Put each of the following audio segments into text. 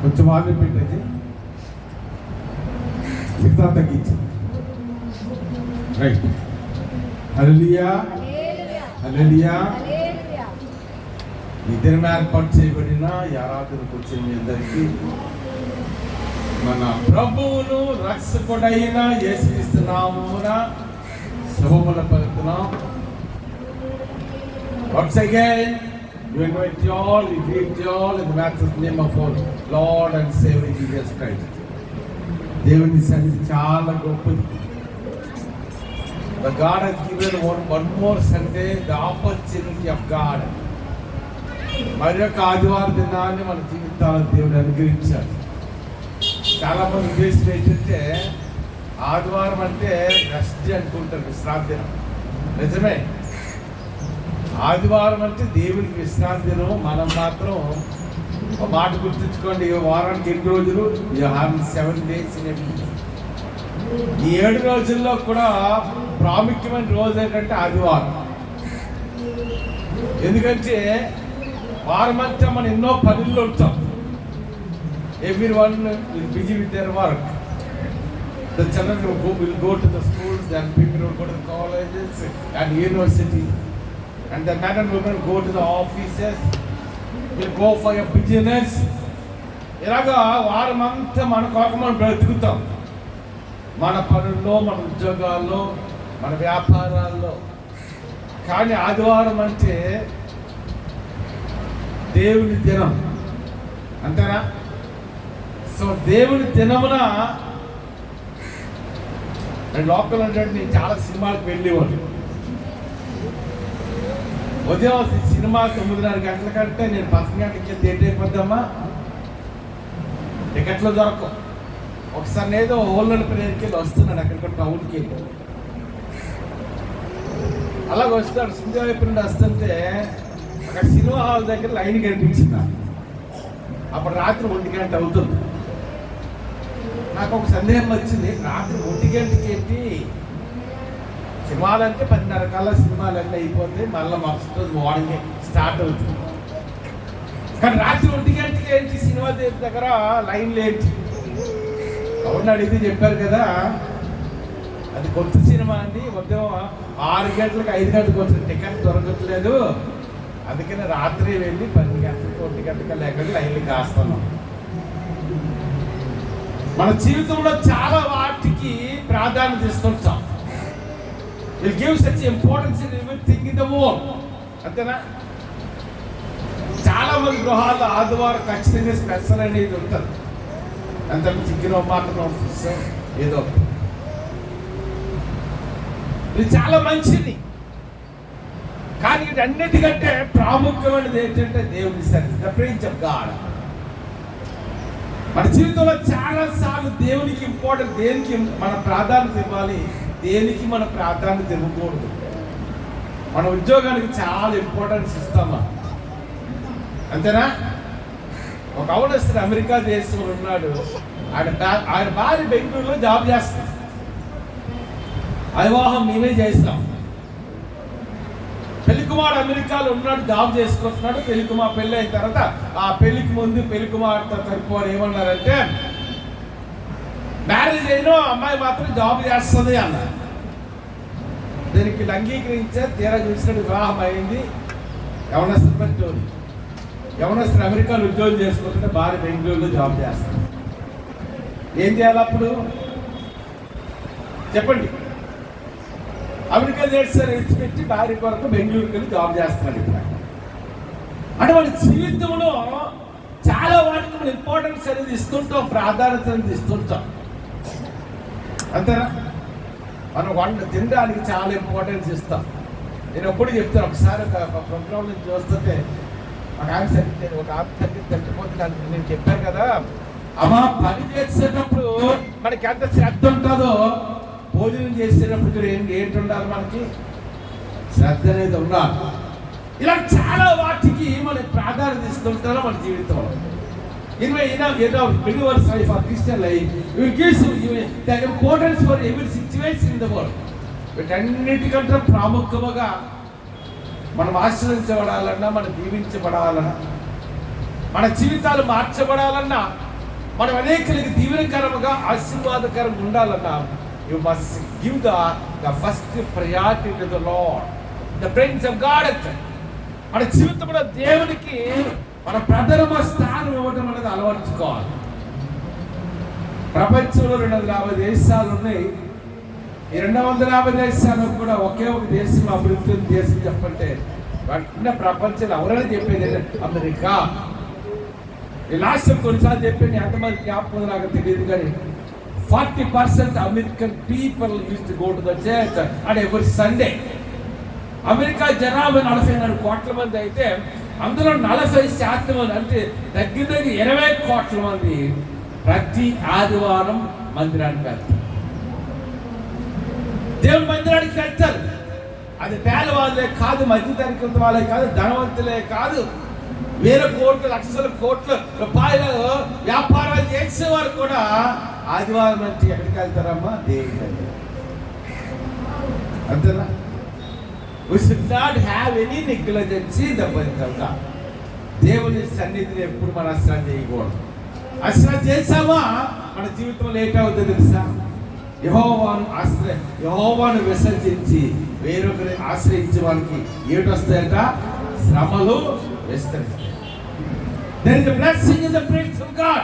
కొంచెం వాల్యూమ్ పెట్టేది, మిగతా తగ్గించి. రైట్. హల్లెలూయా, హల్లెలూయా. ఇద్దరు ఏర్పాటు చేయబడిన ఆరాధనకు వచ్చిన మీ అందరికీ మన ప్రభువును రక్షకుడైన యేసుక్రీస్తు నామమున శుభములు పలుకుతున్నాం. Once again, we invite you all, we greet you all in the matchless name of our Lord and Savior Jesus Christ. దేవుని సన్నిధి చాలా గొప్పది. The God has given one more Sunday, the opportunity of God. మరి యొక్క ఆదివారం దినాన్ని మన జీవితాలను దేవుడు అనుగ్రహించాడు. చాలా మంది ఉద్దేశం ఏంటంటే ఆదివారం అంటే రెస్ట్ అనుకుంటారు, విశ్రాంతి దినం. నిజమే, ఆదివారం అంటే దేవునికి విశ్రాంతి దినం. మనం మాత్రం ఒక మాట గుర్తుంచుకోండి, వారానికి 8 రోజులు, 7 days in a week. ఈ 7 రోజుల్లో కూడా ప్రాముఖ్యమైన రోజు ఏంటంటే ఆదివారం. ఎందుకంటే వారమంతా మనం ఎన్నో పనుల్లో ఉంటాం. Everyone is busy with their work. The children will go to the schools, and people will go to the colleges and university, and the men and women go to the offices, will go for your business. ఇలాగా వారమంతా మన కొరకు మనం బ్రతుకుతాం, మన పనుల్లో, మన ఉద్యోగాల్లో, మన వ్యాపారాల్లో. కానీ ఆదివారం అంటే దేవుని దినం, అంతేనా? సో దేవుని దినమున లోకల్ అంటే నేను చాలా సినిమాలకు వెళ్ళేవాడు. ఉదయం సినిమా 9:30 గంటల కంటే నేను 10 గంటలకి థియేటర్ అయిపోద్దామా, టికెట్లు దొరకవు. ఒకసారి ఏదో హోల్డర్ ప్రేయర్కి వెళ్ళి వస్తున్నాడు, అక్కడికి టౌన్కి వెళ్ళి అలాగ వస్తాడు. సింధు వైపు నుండి వస్తుంటే అక్కడ సినిమా హాల్ దగ్గర లైన్ కనిపించింది. అప్పుడు రాత్రి 1 గంట అవుతుంది. నాకు ఒక సందేహం వచ్చింది, రాత్రి 1 గంటకి ఏంటి సినిమాలు అంటే 10:30 కల్లా సినిమాలన్నీ అయిపోతే మళ్ళీ మరుసటి రోజు మార్నింగ్ స్టార్ట్ అవుతుంది. కానీ రాత్రి 1 గంటకి ఏంటి సినిమా దగ్గర లైన్లు ఏంటి? ఎవరిని అడిగితే చెప్పారు కదా, అది కొత్త సినిమా అండి, ఉదయం 6 గంటలకు 5 గంటలకు వచ్చిన టికెట్ దొరకట్లేదు, అందుకని రాత్రి వెళ్ళి 10 గంటలకు 1 గంటకి లేక లైన్లు కాస్తున్నాం. మన జీవితంలో చాలా వాటికి ప్రాధాన్యత ఇస్తుంటాం. Will give such importance in everything in the world, అంతేనా? చాలా మంది గృహాల్లో ఆదివారం ఖచ్చితంగా స్పెషల్ అనేది ఉంటుంది. అంత చికెన్, మటన్, ఫిష్ ఏదో. ఇది చాలా మంచిది, కానీ అన్నిటికంటే ప్రాముఖ్యమైనది ఏంటంటే దేవుని సన్నిధి, ద ప్రెజెన్స్ ఆఫ్ గాడ్. మన జీవితంలో చాలా సార్లు దేవునికి ఇంపార్టెంట్, దేనికి మన ప్రాధాన్యత ఇవ్వాలి, దేనికి మన ప్రాధాన్యత ఇవ్వకూడదు. మన ఉద్యోగానికి చాలా ఇంపార్టెన్స్ ఇస్తామా, అంతేనా? ఒక అవునస్తుడు అమెరికా దేశంలో ఉన్నాడు. ఆయన భార్య బెంగళూరులో జాబ్ చేస్తాం, వివాహం మేమే చేస్తాం. పెళ్లికుమారు అమెరికాలో ఉన్నాడు, జాబ్ చేసుకుంటున్నాడు. పెళ్లికుమారు పెళ్ళి అయిన తర్వాత ఆ పెళ్లికి ముందు పెళ్లికుమారుతో తరపు ఏమన్నారంటే, మ్యారేజ్ అయినా అమ్మాయి మాత్రం జాబ్ చేస్తుంది అన్నారు. దీనికి అంగీకరించే తీరా చూసినట్టు వివాహం అయింది. యవనస్తుడు అమెరికాలో ఉద్యోగం చేసుకుంటుంటే భార్య బెంగళూరులో జాబ్ చేస్తాడు. ఏం చేయాలి అప్పుడు చెప్పండి? అమెరికా దేశాన్ని విడిచిపెట్టి భార్య కొరకు బెంగళూరుకి వెళ్ళి జాబ్ చేస్తున్నాడు. ఇక్కడ అంటే మన జీవితంలో చాలా వాటికి మనం ఇంపార్టెన్స్ అనేది ఇస్తుంటాం, ప్రాధాన్యత అనేది ఇస్తుంటాం, అంతేనా? మనం వంట తినడానికి చాలా ఇంపార్టెన్స్ ఇస్తాం. నేను ఎప్పుడు చెప్తాను, ఒకసారి ఒక ప్రోగ్రామ్ నుంచి చూస్తుంటే ఒక ఆమె చనిపోతే నేను చెప్పాను కదా, అమ్మా పని చేసేటప్పుడు మనకి ఎంత శ్రద్ధ ఉంటుందో భోజనం చేసేటప్పుడు ఏంటి ఉండాలి, మనకి శ్రద్ధ అనేది ఉండాలి. ఇలా చాలా వాటికి మనం ప్రాధాన్యత ఇస్తుంటారో మన జీవితంలో. Believer's life or Christian life, it will give you the importance for every situation in the world. వీటన్నిటికంటే ప్రాముఖ్యముగా మనం ఆశ్రయించబడాలన్నా, మనం దీవించబడాలన్నా, మన జీవితాలు మార్చబడాలన్నా మనం అనేకులకి దీవెనకరముగా ఆశీర్వాదకరంగా ఉండాలన్నా you must give the first priority to the lord, the prince of God అంటారు. మన జీవితంలో దేవునికి మన ప్రథమ స్థానం ఇవ్వడం అనేది అలవర్చుకోవాలి. ప్రపంచంలో 250 దేశాలు ఉన్నాయి. ఈ 250 దేశాలకు కూడా ఒకే ఒక దేశం అభివృద్ధి దేశం చెప్పంటే వెంటనే ప్రపంచంలో ఎవరైనా చెప్పేది అమెరికా. ఈ లాస్ట్ కొన్నిసార్లు చెప్పేది ఎంతమంది జ్ఞాపకం నాకు తెలియదు కానీ 40% American people use to go to the church and every Sunday. America జనాభా 44 కోట్ల మంది అయితే అందులో 40% మంది అంటే దగ్గర 20 కోట్ల మంది ప్రతి ఆదివారం మందిరానికి వెళ్తారు. దేవుని మందిరానికి వెళ్తారు. అది పేదవాళ్ళే కాదు, మధ్యతరగతి వాళ్ళే కాదు, ధనవంతులే కాదు, వేల కోట్లు లక్షల కోట్ల రూపాయల వ్యాపారాలు చేసేవారు కూడా ఆదివారం అంటే ఎక్కడికి వెళ్తారమ్మా? దేవుని అంతేనా? We should not have any negligence in the presence of God. దేవుని సన్నిధిని ఎప్పుడు మనం అశ్రద్ధ చేయకూడదు. అశ్రద్ధ చేసామా మన జీవితంలో లేట్ అవుతుంది తెలుసా? యెహోవాను విసర్జించి వేరొకరిని ఆశ్రయించే వాళ్ళకి ఏమిటి వస్తాయంట? శ్రమలు విస్తరిస్తాయి. There is a blessing in the presence of God.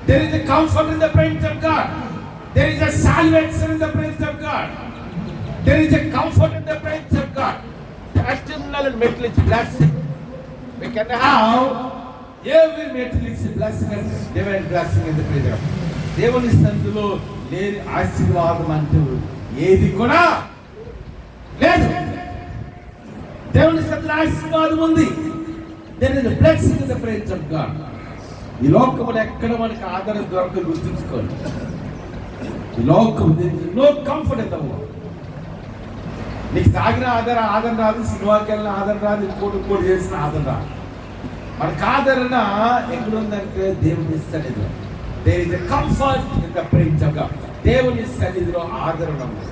There is a comfort in the presence of God. There is a salvation in the presence of God. There is a comfort in the presence of God. The external and material blessing. We can have every material blessing and divine blessing in the presence of God. దేవుని సన్నిధిలో లేని ఆశీర్వాదం అంటూ ఏది కూడా లేదు. దేవుని సన్నిధిలో ఆశీర్వాదం ఉంది. There is a blessing in the presence of God. ఈ లోకములో ఎక్కడ మనకి ఆదరణ దొరకదు, గుర్తుంచుకోండి. ఈ లోకం no comfort in the world. నీకు తాగిన ఆదరణ రాదు, సినిమాకి వెళ్ళిన ఆదరణ రాదు, ఇంకోటి చేసిన ఆదరణ రాదు. మనకు ఆదరణ ఎక్కడుందంటే దేవుని సన్నిధిలో. There is a comfort in the presence of God. దేవుని సన్నిధిలో ఆదరణ ఉంది,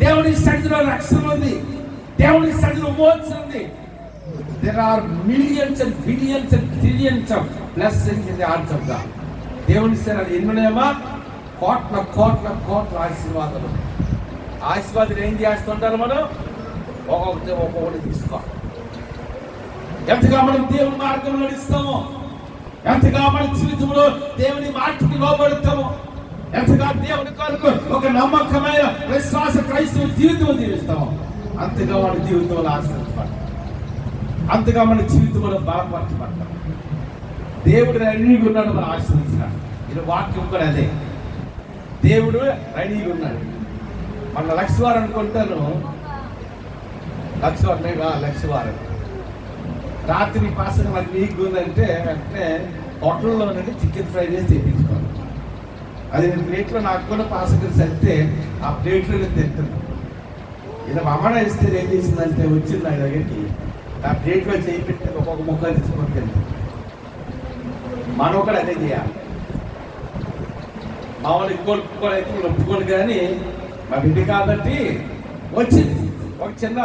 దేవుని సన్నిధిలో రక్షణ ఉంది, దేవుని సన్నిధిలో మోక్షం ఉంది. There are millions and billions and trillions of blessings in the arms of God. దేవుని సన్నిధిలో ఎన్ని ఉన్నాయమ్మా? కోట్ల కోట్ల కోట్ల ఆశీర్వాదాలు. ఆశీర్వాదాలు ఏం చేస్తుంటారు? మనం ఒక్కొక్కటి తీసుకోవాలి. ఎంతగా మనం దేవుని మార్గంలో నడుస్తామో, ఎంతగా మన జీవితంలో దేవుని మాటకి లోబడతామో, ఎంతగా దేవుని కొరకు ఒక నమ్మకమైన విశ్వాస క్రైస్తవ జీవితం జీవిస్తామో అంతగా మన జీవితంలో ఆశీర్వదించబడతాం, అంతగా మన జీవితంలో బలపరచబడతాం. దేవుడు రెడీగా ఉన్నాడు మనం ఆశీర్వదించాడు. ఇది వాక్యం కూడా అదే. దేవుడు రెడీగా ఉన్నాడు. మన లక్షవారం అనుకుంటాను, లక్షవారం రాత్రి పాసన మనకి వీక్ ఉందంటే వెంటనే హోటల్లో నుండి చికెన్ ఫ్రై చేసి తెప్పించుకోవాలి. అది నేను ప్లేట్లో నాకు కూడా పాసకలు సరితే ఆ ప్లేట్లో నేను తింటున్నాను. ఇలా అమ్మ ఇస్తే ఏం చేసిందంటే వచ్చింది నా దగ్గరికి, ఆ ప్లేట్లో చేయి పెట్టి ఒక్కొక్క ముక్క తీసుకొని తింటాం. మనం కూడా అదే చేయాలి. మామూలు ఇంకోటి అయితే మనం ఒప్పుకోను, కానీ మా బిడ్డ కాబట్టి వచ్చింది. ఒక చిన్న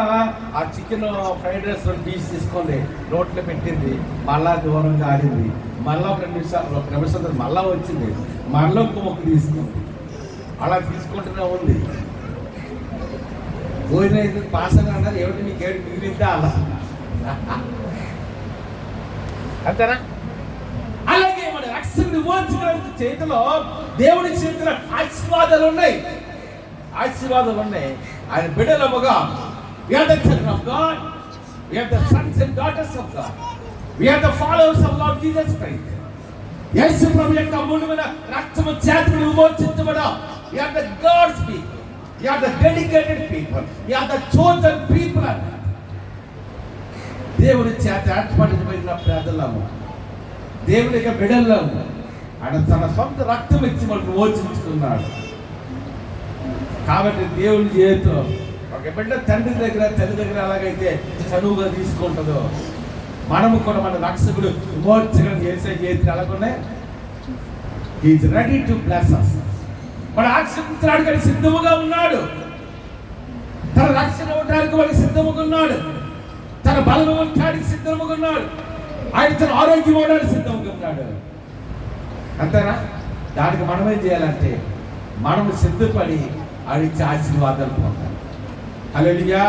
ఆ చికెన్ ఫ్రైడ్ రైస్ 2 పీస్ తీసుకుంది, రోట్లో పెట్టింది, మళ్ళా దూరంగా ఆడింది, మళ్ళీ ఒక 2 నిమిషాలు మళ్ళా వచ్చింది, మళ్ళీ ఒక మొక్క తీసుకుంది. అలా తీసుకుంటూనే ఉంది. భోజనం పాసన అన్నారు, ఏమిటి మీకు ఏమిటి మిగిలిందా? అలా అంతేనా? అలాగే మన రక్షణ చేతిలో దేవుడి చేతిలో ఆశీర్వాదాలు ఉన్నాయి. ఆయన బిడ్డలముగా we are the children of God, we are the sons and daughters of God, we are the followers of Lord Jesus Christ. యేసు ప్రభు యొక్క అమూల్యమైన రక్తము చేతను విమోచించబడా we are the God's people, we are the dedicated people, we are the chosen people. దేవుని చేత ఏర్పడిన ప్రజలము, దేవుని యొక్క బిడ్డలము. ఆయన తన సొంత రక్తం ఇచ్చి మనకు విమోచించుకున్నాడు. కాబట్టి దేవుని చేతిలో ఒక బిడ్డ తండ్రి దగ్గర తల్లి దగ్గర ఎలాగైతే చనువుగా తీసుకుంటుందో, మనము కూడా మన రక్షకుడు విమోచనం చేసే చేతులు ఎలాగున్నాయి? He is ready to bless us. మన ఆశీర్వదించడానికి ఆయన సిద్ధముగా ఉన్నాడు. తన రక్షణ ఉండడానికి వాడికి సిద్ధముగా ఉన్నాడు. తన బలం ఉండడానికి సిద్ధముగా ఉన్నాడు. ఆయన తన ఆరోగ్యం ఉండడానికి సిద్ధంగా ఉన్నాడు. అంతేనా? దానికి మనం ఏం చేయాలంటే మనము సిద్ధపడి అడిచి ఆశీర్వాదాలు పొందాలి. హల్లెలూయా,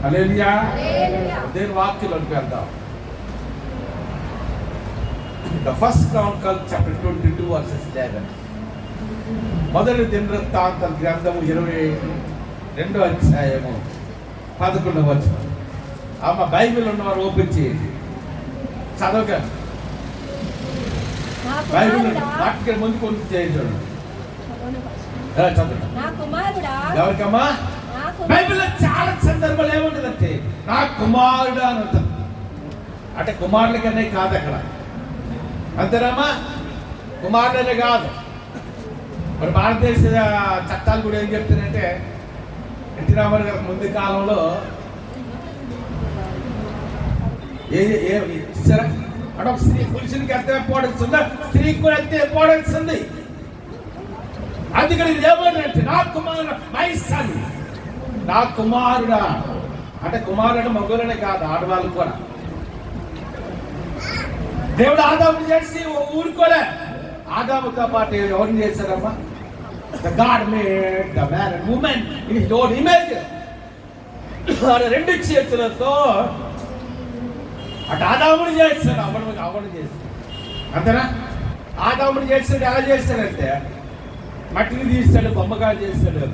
హల్లెలూయా. దేవుని వాక్యంలోకి వెళ్దాం. The first Chronicle chapter 22 verses 11. మొదటి దినవృత్తాంతాల గ్రంథము 22వ అధ్యాయము 11వ వచనం. అమ్మ బైబిల్ ఉన్నవారు ఓపెన్ చేయండి, చదవగలరు. బైబిల్ వాటికి ముందు కొంచెం చేయండి. ఎవరికమ్మా? బైబిల్లో చాలా సందర్భాలు ఏముంటుందంటే నా కుమారుడు అని ఉంటుంది. అంటే కుమారులకనే కాదు అక్కడ, అంతేనమ్మా? కుమారులనే కాదు. మరి భారతదేశ చట్టాలు కూడా ఏం చెప్తున్నాయంటే ఎన్టీ రామారావు గారి ముందు కాలంలో చూసారా అంటే ఒక స్త్రీ పురుషునికి ఎంత ఇంపార్టెన్స్ ఉందో స్త్రీకి కూడా ఎంత ఇంపార్టెన్స్ ఉంది. అందుకని ఏమన్నారంటే నా కుమారుడు, మై సన్, నా కుమారుడా. అంటే కుమారుడు మగవాళ్ళనే కాదు, ఆడవాళ్ళు కూడా. దేవుడు ఆదాము చేసి ఊరుకోలే. ఆదాముతో పాటు ఎవరిని చేశారమ్మా? The God made the man and woman in his own image. రెండు చేతులతో అటు ఆదాముని చేస్తాడు, అవను చేస్తాడు. అంతేనా? ఆదాముని చేస్తాడు. ఎలా చేస్తాడంటే మట్టిని తీస్తాడు, బొమ్మగా చేస్తాడు.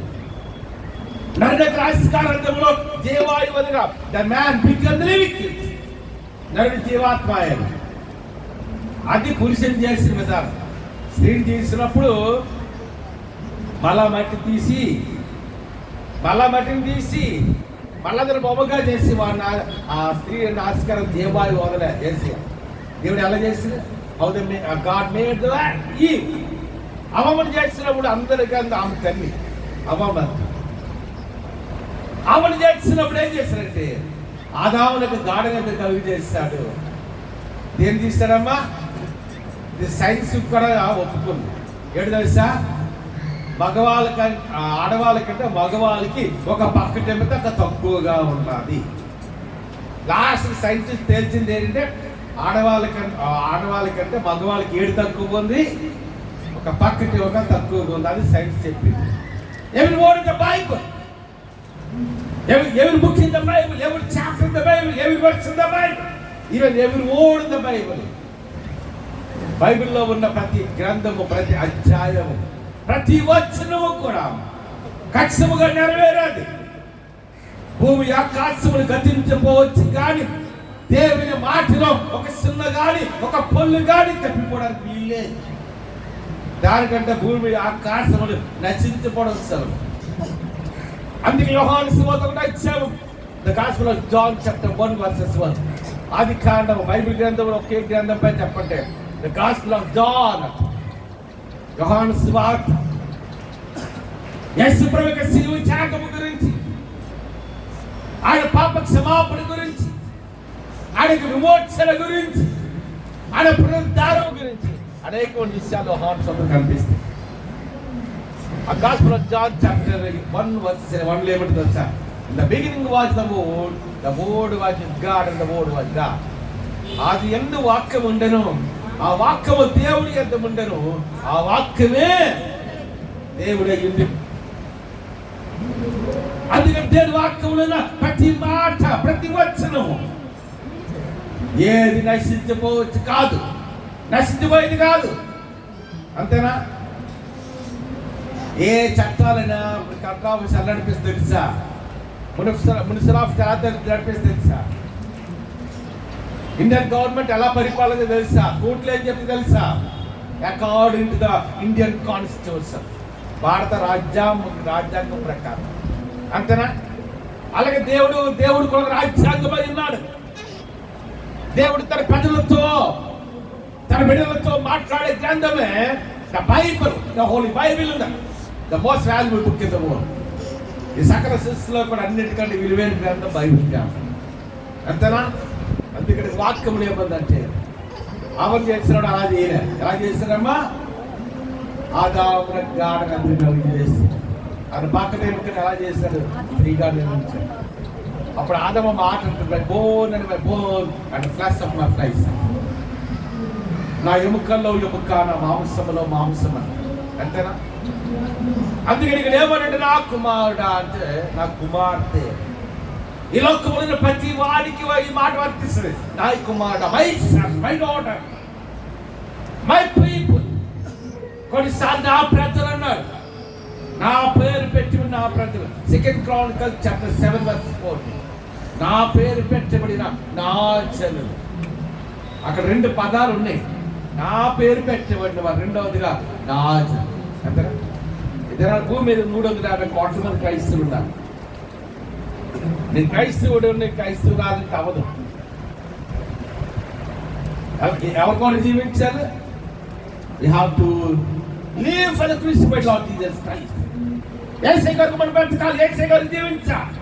నరుడు రాశికారంలో జీవాయువదిగా the man become the living. నరుడు జీవాత్మ అయ్యాడు. అది పురుషుని చేసిన విధానం. స్త్రీని చేసినప్పుడు మళ్ళా మట్టిని తీసి మళ్ళా బొమ్మగా చేసి వాడిని ఆ స్త్రీ నాశకరం దేవాయు వదలే చేసి దేవుడు ఎలా చేసింది? గాడ్ మేడ్ ఈ అవమని చేసినప్పుడు అందరికీ ఆమె తల్లి అవమని చేసినప్పుడు ఏం చేశారంటే ఆదాములకు గాఢంగా కలుగు చేస్తాడు. ఏం తీస్తాడమ్మా? ఇది సైన్స్ కూడా ఒప్పుకుంది. ఏడు తెలుసా? మగవాళ్ళకంటే ఆడవాళ్ళకంటే మగవాళ్ళకి ఒక పక్క టెంపత తక్కువగా ఉన్నది. లాస్ట్ సైన్స్ తేల్చింది ఏంటంటే ఆడవాళ్ళకంటే మగవాళ్ళకి 7 తక్కువ ఉంది, ఒక పక్కకి ఒక తక్కువగా ఉంది. అది సైన్స్ చెప్పింది. ఎవరి వర్డ్ ఇన్ ద బైబిల్, ఎవరి బుక్ ఇన్ ద బైబిల్, ఎవరి చాప్టర్ ఇన్ ద బైబిల్, ఎవరి words in the Bible, even ఎవరి వర్డ్ ఇన్ ద బైబిల్. బైబిల్లో ఉన్న ప్రతి గ్రంథము, ప్రతి అధ్యాయము, ప్రతి వచనము కూడా ఖచ్చితంగా నెరవేరాది. భూమి ఆకాశములు గతించపోవచ్చు కానీ దేవుని మాటలో ఒక చిన్న గాని ఒక పొల్లు గాని తప్పిపోవడానికి వీల్లేదు. దానికంటే భూమి ఆకాశములు నశించిపోవడం సెలవు. అందుకే యోహాను సువార్త ఇచ్చాము. The gospel of John chapter 1 verses 1. ఆది కాండం బైబిల్ గ్రంథంలో ఒకే గ్రంథం పై చెప్పంటే ద గాస్పెల్ ఆఫ్ జాన్, యోహాను సువార్త. యేసు ప్రభు యొక్క శిలువ త్యాగము గురించి, ఆయన పాప క్షమాపణ గురించి, ఆయన విమోచన గురించి, ఆయన పునరుద్ధారం గురించి అనేక విషయాలు యోహాను సువార్తలో కనిపిస్తాయి. ఆ gospel of John chapter 1 verses 1 ఏమంటుంది తెలుసా? In the beginning was the word was with God and the word was God. ఆది యందు వాక్యం ఉండెను, ఆ వాక్యము దేవుని యొద్ద ఉండెను, ఆ వాక్యమే దేవుడై ఉండెను. అందుకని దేవుని వాక్యములో ప్రతి మాట, ప్రతి వచనము ఏది నశించిపోవచ్చు కాదు, నశించిపోయేది కాదు. అంతేనా? ఏ చట్టాలైనా ఆఫీసర్ నడిపిస్తే తెలుసా? మున్సిపల్ ఆఫీసర్ నడిపిస్తే తెలుసా? ఇండియన్ గవర్నమెంట్ ఎలా పరిపాలన తెలుసా? కోర్టులు ఏం చెప్తే తెలుసా? According to the Indian constitution, భారత రాజ్యాంగం ప్రకారం. అంతేనా? అలాగే దేవుడు కూడా రాజ్యాంగమై ఉన్నాడు. దేవుడు తన ప్రజలతో, తన బిడ్డలతో మాట్లాడే గ్రంథమే the Bible, the holy Bible, the most valuable book in the world. ఈ సకల సృష్టిలో కూడా అన్నిటికంటే విలువైన గ్రంథం బైబిల్ గ్రంథం. అంతేనా? అందుకని వాక్యములు ఏమందంటే అవన్ చేస్తున్నాడు అలా చేయలే. ఎలా చేస్తారమ్మా? ఆదామున గాఢంగా చేసి ఆయన పక్కన ఎలా చేశాడు? ఫ్రీగా నిర్మించాడు. అప్పుడు ఆదాము మాట అంటుంది, bone and my bone and flesh of my flesh. నా ఎముకల్లో ఎముక, నా మాంసంలో మాంసం అంతేనా? అందుకని ఇక్కడ ఏమనంటే నా కుమారుడా అంటే నా కుమార్తె. ఈ లోకంలో ప్రతి వాడికి ఈ మాట వర్తిస్తుంది. నా కుమారుడా, my son, my daughter, my people. కొన్నిసార్లు నా ప్రజలు అన్నాడు, నా పేరు పెట్టి నా ప్రజలు. 2 Chronicles chapter 7 verse 14. నా పేరు పెట్టబడిన నా జనులు. అక్కడ 2 పదాలు ఉన్నాయి. నా పేరు పెట్టబడిన వారు, రెండవదిగా నా జనులు. అంతేనా? ఇద్దరు భూమి మీద 350 కోట్ల మంది క్రైస్తవులు ఉన్నారు. నేను క్రైస్తవుడు, క్రైస్తవు కాదని అవ్వదు. ఎవరి కోసం జీవించాలి? We have to live for the crucified Lord Jesus Christ. యేసయ్య కొరకు మనం బ్రతకాలి, యేసయ్య కొరకు జీవించాలి,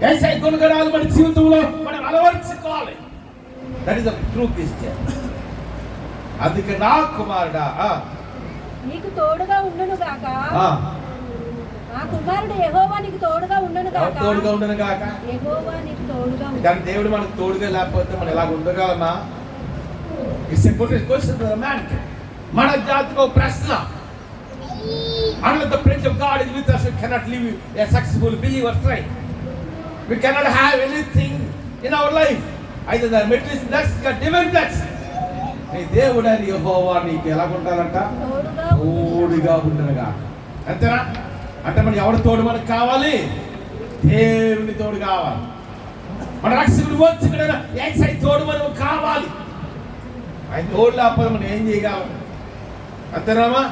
యేసయ్య గుణగణాలు మన జీవితంలో మనం అలవర్చుకోవాలి. That is the true Christian. అందుకే నా కుమారుడా నీకు తోడుగా ఉండును గాక. నా కుమారుడు యెహోవా నీకు తోడుగా ఉండును గాక. తోడుగా ఉండును గాక. యెహోవా నీకు తోడుగా ఉండును. కానీ దేవుడు మనకు తోడుగా లేకపోతే మనం ఎలా ఉండగలమా? It's a good question to the man. మన జాతికి ఒక ప్రశ్న. Unless the Prince of God is with us, we cannot live a successful believer's life. We cannot have anything in our life. Either the material blessed or divine blessed. నీ దేవుడని యెహోవా నీకు ఎలా ఉంటారంట? తోడుగా ఉండనుగా. అంతేనా? అంటే మనం ఎవరి తోడు మనకు కావాలి? దేవుని తోడు కావాలి. మన రక్షకుడు వచ్చి యేసయ్య తోడు మనం కావాలి. ఆయన తోడు లేకపోతే మనం ఏం చేయగలం? అంతేనామా?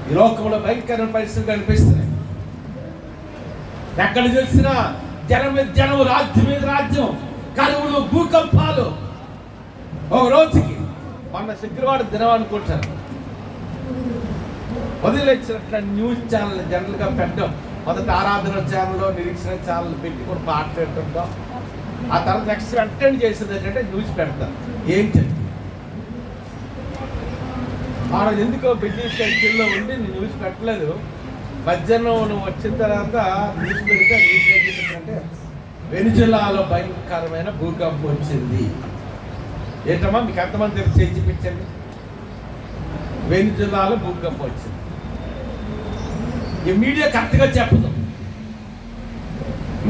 ఈ లోకంలో భయంకరమైన పరిస్థితులు కనిపిస్తున్నాయి. ఎక్కడ చూసినా జనం మీద జనం, రాజ్యం మీద రాజ్యం, కరువులు, భూకంపాలు. ఒక రోజుకి మొన్న శుక్రవారం దినం అనుకుంటారు, వదిలేసినట్టు న్యూస్ ఛానల్ జనరల్గా పెట్టడం. మొదట ఆరాధన ఛానల్లో, నిరీక్షణ ఛానల్ పెట్టి కూడా మాట్లాడుతుంటాం. ఆ తర్వాత నెక్స్ట్ అటెండ్ చేసేది ఏంటంటే న్యూస్ పెడతారు. ఏంటి ఆ రోజు ఎందుకో బిజీ షెడ్యూల్లో ఉండి నేను న్యూస్ పెట్టలేదు. మధ్యాహ్నం నువ్వు వచ్చిన తర్వాత న్యూస్ పెడితే న్యూస్ ఏంటంటే వెనిజులాలో భయంకరమైన భూకంపం వచ్చింది. ఏంటమ్మా మీకు ఎంతమంది తెలిసి చూపించండి. వెనిజులాలో భూకంపం వచ్చింది. ఈ మీడియా కరెక్ట్గా చెప్పదు.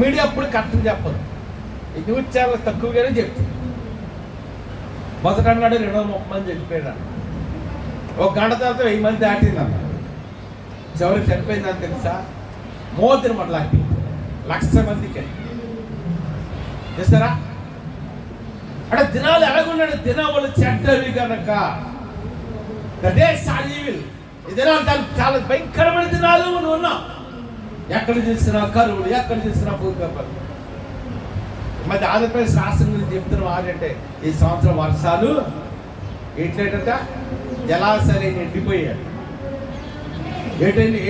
మీడియా అప్పుడు కరెక్ట్గా చెప్పదు. ఈ న్యూస్ ఛానల్ తక్కువగానే చెప్తుంది. మొదట అన్నాడు 230 మంది చనిపోయాడు. ఒక గంట తర్వాత 1000 మంది దాటిందన్న. చివరికి చనిపోయిందని తెలుసా? మోదిన మొదలాంటి 1,00,000 మందికి చేస్తారా? అంటే దినాలు ఎలాగున్నాడు? దినములు చెడ్డవి కనుక ఈ దినాలు చాలా భయంకరమైన దినాలు మనం ఉన్నాం. ఎక్కడ చూసినా కరువులు, ఎక్కడ చూసినా భూకంపాలు. మధ్య ఆంధ్రప్రదేశ్ రాష్ట్రం గురించి చెప్తున్న ఏంటంటే ఈ సంవత్సరం వర్షాలు ఎట్లేటంట జలాశయాలు ఎండిపోయాడు.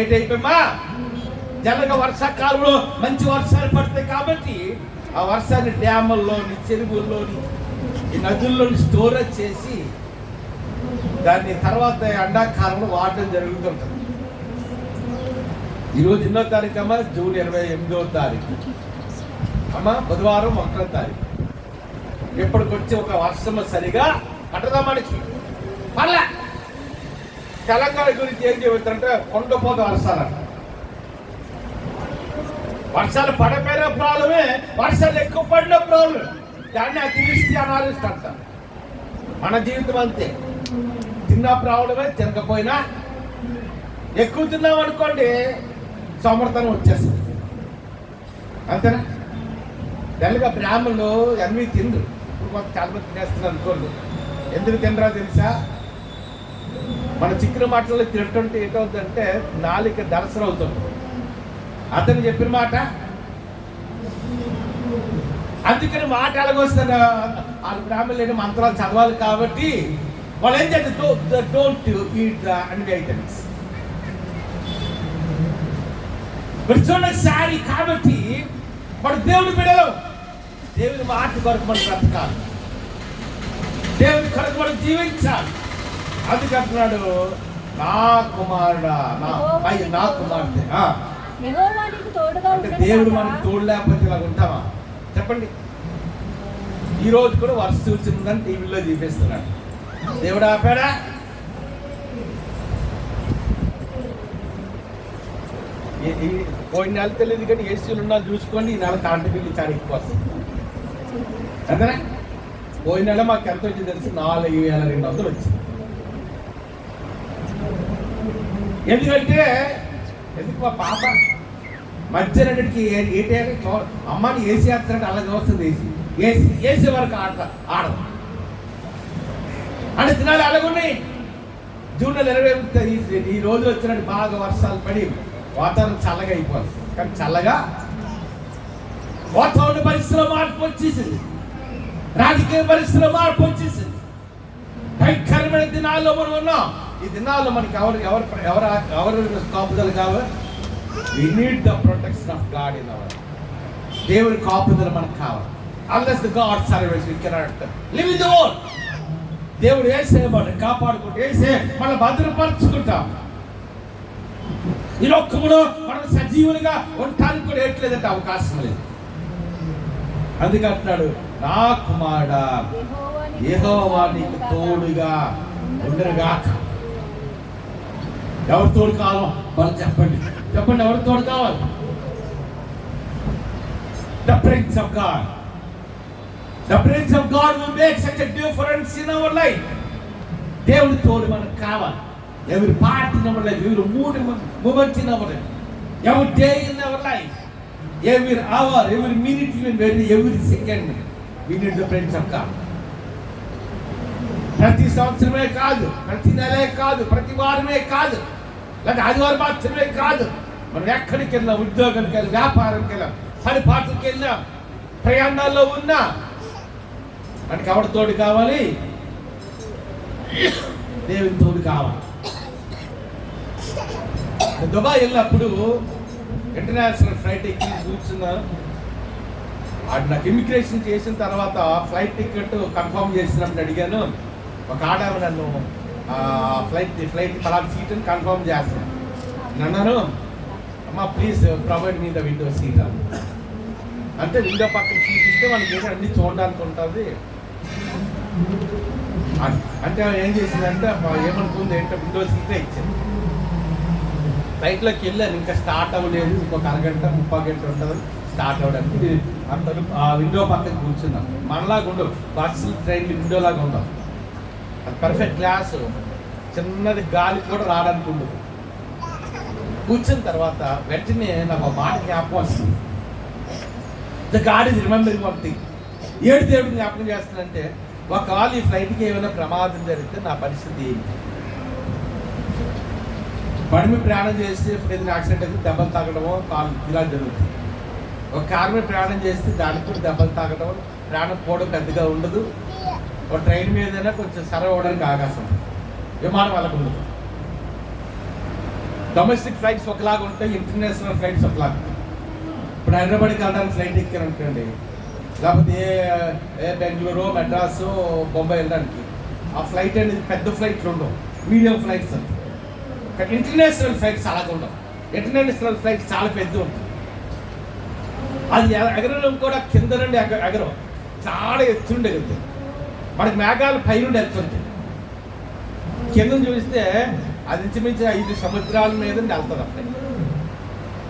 ఏటైపోయమ్మా? జనగా వర్షాకాలంలో మంచి వర్షాలు పడతాయి కాబట్టి ఆ వర్షాన్ని డ్యాముల్లోని, చెరువుల్లోని, ఈ నదుల్లోని స్టోరేజ్ చేసి దాన్ని తర్వాత ఎండాకాలంలో వాడడం జరుగుతుంటుంది. ఈరోజు 2వ తారీఖు అమ్మా, జూన్ 28వ తారీఖు అమ్మా, బుధవారం 1వ తారీఖు. ఇప్పటికొచ్చి ఒక వర్షం సరిగా పట్టదా మనకి? మళ్ళా తెలంగాణ గురించి ఏం చెబుతారంటే కొండపోత వర్షాలు. వర్షాలు పడపోయిన ప్రాబ్లమే, వర్షాలు ఎక్కువ పడిన ప్రాబ్లం. దాన్ని అతివృష్టి అనాలిస్ట్ అంటారు. మన జీవితం అంతే. తిన్న ప్రాబ్లమే, తినకపోయినా ఎక్కువ తిన్నాం అనుకోండి సమర్థనం వచ్చేస్తుంది. అంతేనా? తెల్లగా బ్రాహ్మణులు అన్నీ తిండ్రు. ఇప్పుడు కొంత చాలా మంది తినేస్తున్నారు అనుకోండి. ఎందుకు తినరా తెలుసా? మన చిక్కున మాటల్లో తింటుంటే ఏంటవుతుందంటే నాలుక దర్శనం అవుతుంది. అతను చెప్పిన మాట అందుకని మాట ఎలాగొస్తుంది? వాళ్ళు బ్రాహ్మణులు మంత్రాలు చదవాలి కాబట్టి వాళ్ళు ఏం చేస్తారు? Don't eat the anyway items. Sorry కాబట్టి వాడు దేవుని బిడ్డలు. దేవుని మాట కొరకు మనం బ్రతకాలి, దేవుని కొరకు మనం జీవించాలి. అందుకంటున్నాడు నా కుమారుడా, నా కుమార్తె. అంటే దేవుడు మనకు తోడు లేకపోతే ఇలాగ ఉంటామా? చెప్పండి. ఈరోజు కూడా వర్ష సూచన ఉందని టీవీలో చూపిస్తున్నాడు. దేవుడు ఆపాడా? పోయిన నెల తెలియదు కానీ ఏసీలు ఉన్నా చూసుకోండి. ఈ నెల కరెంటు బిల్లు చాలా ఎక్కువ వస్తుంది. అంతేనా? పోయిన నెల మాకు ఎంత వచ్చింది తెలిసి 4,200 వచ్చింది. ఎందుకంటే మా పాప మధ్యాహ్నానికి ఏంటంటే అమ్మని ఏసీ వేస్తారంటే అలా చూస్తుంది. ఏసీ వరకు ఆడదు అంటే దినాలు అలాగున్నాయి. జూన్ 20 ఈ రోజు వచ్చినట్టు బాగా వర్షాలు పడి వాతావరణం చల్లగా అయిపోవాలి. కానీ చల్లగా వాతావరణ పరిస్థితుల్లో మార్పు వచ్చేసింది. రాజకీయ పరిస్థితుల్లో మార్పు వచ్చేసింది. భయంకరమైన దినాల్లో మనం ఉన్నాం. ఈ దినాల్లో మనకి ఎవరు కాపుదలు కావాలి? We need the protection of God in our life. దేవుని కాపుదల మనకు కావాలి. Unless the God service we cannot live in the world. దేవుడు వేసే మనం కాపాడుకుంటూ వేసే మనం భద్రపరుచుకుంటాం. ఈ లోకములో మనం సజీవులుగా ఉండటానికి కూడా ఏట్లేదంటే అవకాశం లేదు. అందుకే అంటున్నాడు, నా కుమారుడా యెహోవా నీకు తోడుగా ఉండరుగాక. ఎవరు తోడు కావాలో మనం చెప్పండి ఎవరు తోడు కావాలి? The Prince of God. The Prince of God will make such a difference in our life. దేవుడి తోడు మనకు కావాలి. Every part in our life, every moment in our life, every day in our life, every hour, every minute, even every second, we need the Prince of God. ప్రతి సంవత్సరమే కాదు, ప్రతి నెలే కాదు, ప్రతి వారమే కాదు, లేదా ఆదివారం మాత్రమే కాదు. మనం ఎక్కడికి వెళ్ళాం, ఉద్యోగానికి వెళ్ళాం, వ్యాపారంకి వెళ్ళాం, పని పాటలకు వెళ్ళాం, ప్రయాణాల్లో ఉన్నా మనకి ఎవరి తోడు కావాలి? దేవుని తోడు కావాలి. దుబాయ్ వెళ్ళినప్పుడు ఇంటర్నేషనల్ ఫ్లైట్ ఎక్కి కూర్చున్నాను. అది నాకు ఇమిగ్రేషన్ చేసిన తర్వాత ఫ్లైట్ టికెట్ కన్ఫర్మ్ చేసినప్పుడు అడిగాను. ఒక ఆడాము నన్ను ఫ్లైట్ పలానా సీట్ అని కన్ఫర్మ్ చేస్తాను. అన్నాను, అమ్మా please provide me the window seat అంటే విండో పక్కన సీట్ ఇస్తే మనకి ఏంటంటే అన్ని చూడడానికి ఉంటుంది. అంటే ఏం చేసిందంటే ఏమనుకుంది ఏంటంటే విండో సీటే ఇచ్చింది. ఫ్లైట్లోకి వెళ్ళాను, ఇంకా స్టార్ట్ అవ్వలేదు, ఇంకొక అరగంట 30 గంట ఉంటుంది స్టార్ట్ అవ్వడానికి. అందరూ ఆ విండో పక్కన కూర్చున్నాం. మనలాగా ఉండవు, బస్సు ట్రైన్లు విండోలాగా ఉండవు. అది పర్ఫెక్ట్ గ్లాసు, చిన్నది గాలి కూడా రావడానికి ఉండదు. కూర్చున్న తర్వాత వెంటనే నాకు మాట జ్ఞాపకం వస్తుంది. The God is remembering one thing. ఏడు దేవుడు జ్ఞాపకం చేస్తానంటే, ఒకవేళ ఈ ఫ్లైట్కి ఏమైనా ప్రమాదం జరిగితే నా పరిస్థితి ఏంటి? బండి మీద ప్రయాణం చేస్తే ఇప్పుడు ఏదైనా యాక్సిడెంట్ అయితే దెబ్బలు తాగడమో కాలు ఇలా జరుగుతుంది. ఒక కారు మీద ప్రయాణం చేస్తే దానికి కూడా దెబ్బలు తాగడం, ప్రయాణం పోవడం పెద్దగా ఉండదు. ఒక ట్రైన్ మీదైనా కొంచెం సర్వ్ అవ్వడానికి అవకాశం ఉంది. విమానం వాళ్ళకు ఉండదు. డొమెస్టిక్ ఫ్లైట్స్ ఒకలాగా ఉంటాయి, ఇంటర్నేషనల్ ఫ్లైట్స్ ఒకలాగా. ఇప్పుడు హైదరాబాద్కి వెళ్ళడానికి ఫ్లైట్ ఎక్కారు అనుకోండి, లేకపోతే ఏ బెంగళూరు, మెడ్రాసు, బొంబాయి వెళ్ళడానికి ఆ ఫ్లైట్ అనేది పెద్ద ఫ్లైట్లు ఉండవు, మీడియం ఫ్లైట్స్ అంటే. కానీ ఇంటర్నేషనల్ ఫ్లైట్స్ అలాగే ఉండవు. ఇంటర్నేషనల్ ఫ్లైట్స్ చాలా పెద్ద ఉంటుంది. అది ఎగరడం కూడా కింద నుండి ఎగరం, చాలా ఎత్తుండే ఎగురుతుంది. మనకి మేఘాలు పైనుండి ఎత్తుంటాయి. కింద చూస్తే అది ఇంచుమించు 5 సముద్రాల మీద వెళ్తుంది. అప్పుడే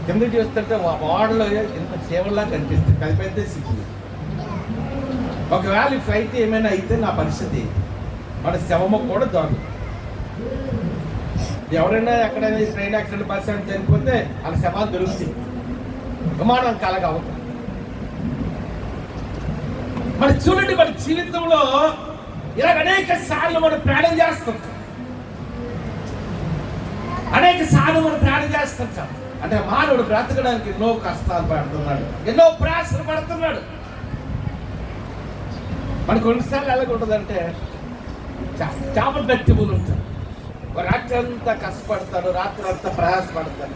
కింద చూస్తుంటే వాడలో ఇంత సేవల్లా కనిపిస్తుంది, పెద్ద పెద్ద సిటీ. ఒకవేళ ఈ ఫ్లైట్ ఏమైనా అయితే నా పరిస్థితి, మన శవము కూడా దొరకదు. ఎవరైనా ఎక్కడైనా ట్రైన్ యాక్సిడెంట్ బస్ యాక్సిడెంట్ చనిపోతే వాళ్ళ శవాలు దొరుకుతాయి. విమానం కలగా అవుతుంది. మన చూడండి, మన జీవితంలో ఇలాగ అనేక సార్లు మనం ప్రయాణం చేస్తుంటాం. అనేక సార్లు మనం ప్రయాణం చేస్తుంటాం. అంటే మానవుడు బ్రతకడానికి ఎన్నో కష్టాలు పడుతున్నాడు, ఎన్నో ప్రయాసలు పడుతున్నాడు. మనకు కొన్నిసార్లు ఎలాగ ఉంటుందంటే, చేపలు పెట్టుబడి ఉంటాడు. రాత్రి అంతా కష్టపడతాడు, రాత్రి అంతా ప్రయాసపడతాడు.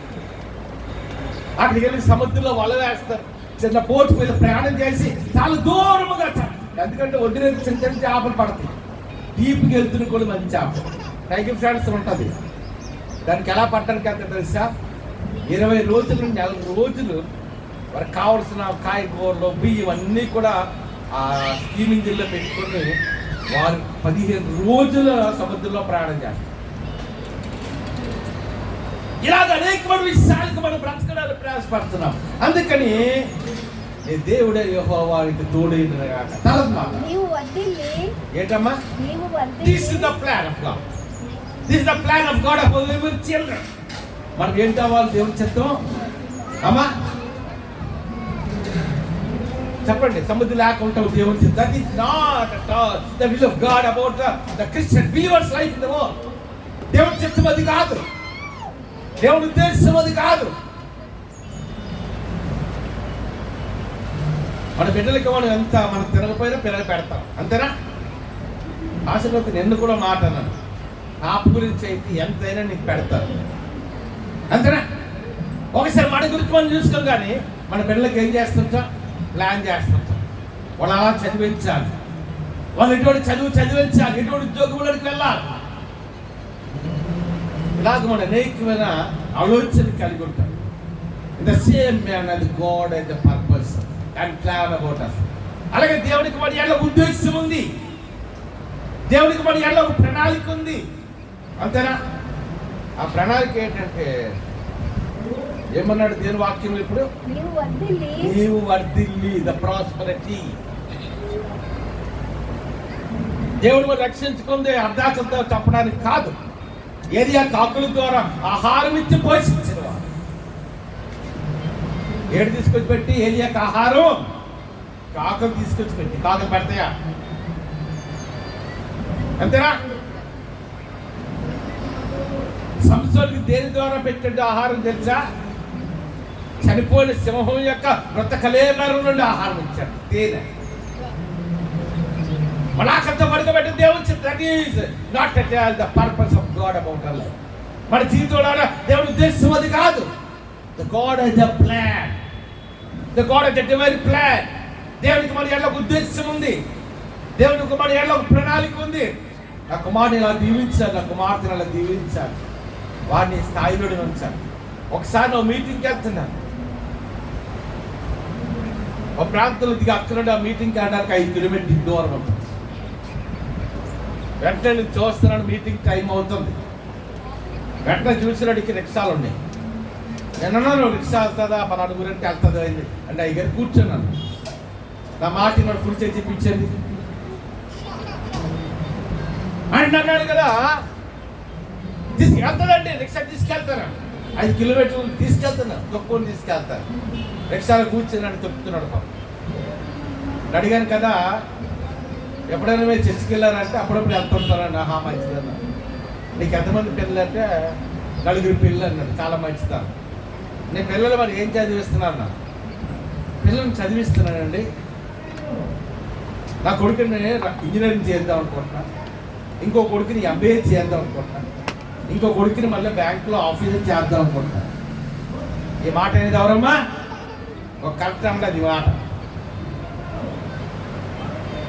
అక్కడికి వెళ్ళి సముద్రంలో వల వేస్తారు. చిన్న బోటు మీద ప్రయాణం చేసి చాలా దూరముగా, ఎందుకంటే ఒడ్డు చిన్న చిన్న చేపలు పడతాయి. డీప్కి వెళ్తున్న కూడా మంచి చేప, టైగర్ ఫ్రాన్స్ ఉంటుంది. దానికి ఎలా పట్టడానికి ఎంత తెలుసా? 20 రోజులు 40 రోజులు వారికి కావలసిన కాయగూరలు, బియ్యం అన్నీ కూడా ఆ స్టీమ్ ఇంజిన్లో పెట్టుకొని వారు 15 రోజుల సముద్రంలో ప్రయాణం చేస్తారు. ఇలాగ అనేకమైన విషయాలకు మనం బ్రతకడానికి ప్రయాసపడుతున్నాం. అందుకని నీ దేవుడే యెహోవా నీకు తోడైన గాక. తర్వాత ఏంటమ్మా? This is the plan of God. This is the plan of God for ever children. మనకి ఏం కావాలి దేవుని చిత్తం? అమ్మా చెప్పండి. సముద్రం లేకుండా దేవుని చిత్తం. That is not at all the will of God about the Christian believers life in the world. దేవుని చిత్తం అది కాదు. దేవుని ఉద్దేశం అది కాదు. మన బిడ్డలకి మనం ఎంత మనం తినకపోయినా పిల్లలు పెడతాం, అంతేనా? ఆశలోకి నిన్ను కూడా మాట అన్నాను, ఆపు గురించి అయితే ఎంతైనా నీకు పెడతారు, అంతేనా? ఒకసారి మన గురించి మనం చూసుకోం, కానీ మన బిడ్డలకి ఏం చేస్తుంటాం? ప్లాన్ చేస్తుంటాం. వాళ్ళు అలా చదివించాలి, వాళ్ళు ఎటువంటి చదివించాలి, ఎటువంటి ఉద్యోగంలోకి వెళ్ళాలి. ఇలాగ మన అనేకమైన ఆలోచన కలిగి ఉంటాం. In the same manner God has a purpose and plan about us. అలాగే దేవునికి మన ఎడల ఉద్దేశం ఉంది, దేవునికి మన ఎడల ఒక ప్రణాళిక ఉంది, అంతేనా? ఆ ప్రణాళిక ఏంటంటే ఏమన్నాడు దేవుని వాక్యం? ఇప్పుడు నీవు వర్ధిల్లి, ద ప్రాస్పరిటీ. దేవుడు మనం రక్షించుకుంది అర్ధాకంతో చెప్పడానికి కాదు, ఏరియా కాకుల ద్వారా ఆహారం ఇచ్చి పోషించిన వాడు. ఏడు తీసుకొచ్చి పెట్టి ఏరియాకి ఆహారం కాకులు తీసుకొచ్చి పెట్టి, కాకులు పెడతాయా? అంతేనా? సంసోనుకి దేని ద్వారా పెట్టే ఆహారం తెలుసా? చనిపోయిన సింహం యొక్క మృత కళేబరం నుండి ఆహారం ఇచ్చాడు, తేనె. మనాకంతా పడుకోబెట్టిన దేవుని that is not at all the purpose of God about our life. మన జీవితంలో దేవుని ఉద్దేశం అది కాదు. The God has a plan, the God has a divine plan. దేవునికి మన ఎడల ఉద్దేశం ఉంది, దేవునికి మన ఎడల ప్రణాళిక ఉంది. నా కుమారుని ఇలా దీవించాలి, నా కుమార్తెను అలా దీవించాలి, వాడిని స్థాయిలో ఉంచాలి. ఒకసారి నువ్వు మీటింగ్కి వెళ్తున్నాను, ఒక ప్రాంతంలో దిగి అక్కడ ఆ మీటింగ్కి వెళ్ళడానికి 5 కిలోమీటర్ల దూరం ఉంటుంది. వెంటనే నేను చూస్తున్నాను, మీటింగ్ టైం అవుతుంది. వెంటనే చూసినాడు, ఇక్కడ రిక్షాలు ఉన్నాయి. నేను రిక్షా వెళ్తుందా, మన అడుగురంటే వెళ్తుందా అంటే దగ్గర కూర్చున్నాను. నా మాట నాడు కుర్చీ చెప్పించండి అని అన్నాడు కదా. తీసుకెళ్తానండి, రిక్షా తీసుకెళ్తాను, 5 కిలోమీటర్లు తీసుకెళ్తున్నాను, తొక్కుని తీసుకెళ్తాను. రిక్షాలో కూర్చున్నాడు, తొక్కుతున్నాడు. అడిగాను కదా, ఎప్పుడైనా మీరు చర్చికి వెళ్ళారంటే అప్పుడప్పుడు వెళ్తుంటారండి. ఆహా, మంచిదన్నా. నీకు ఎంతమంది పిల్లలు అంటే 4 పిల్లలు అన్నాడు. చాలా మంచిదా. నేను పిల్లలు మరి ఏం చదివిస్తున్నాను? పిల్లల్ని చదివిస్తున్నానండి. నా కొడుకుని ఇంజనీరింగ్ చేద్దాం అనుకుంటున్నా, ఇంకో కొడుకుని MBA చేద్దాం అనుకుంటున్నా, ఇంకో కొడుకుని మళ్ళీ బ్యాంకులో ఆఫీసర్ చేద్దాం అనుకుంటున్నా. ఈ మాట అనేది ఎవరమ్మా? ఒక కరెక్ట్ అంటే అది మాట.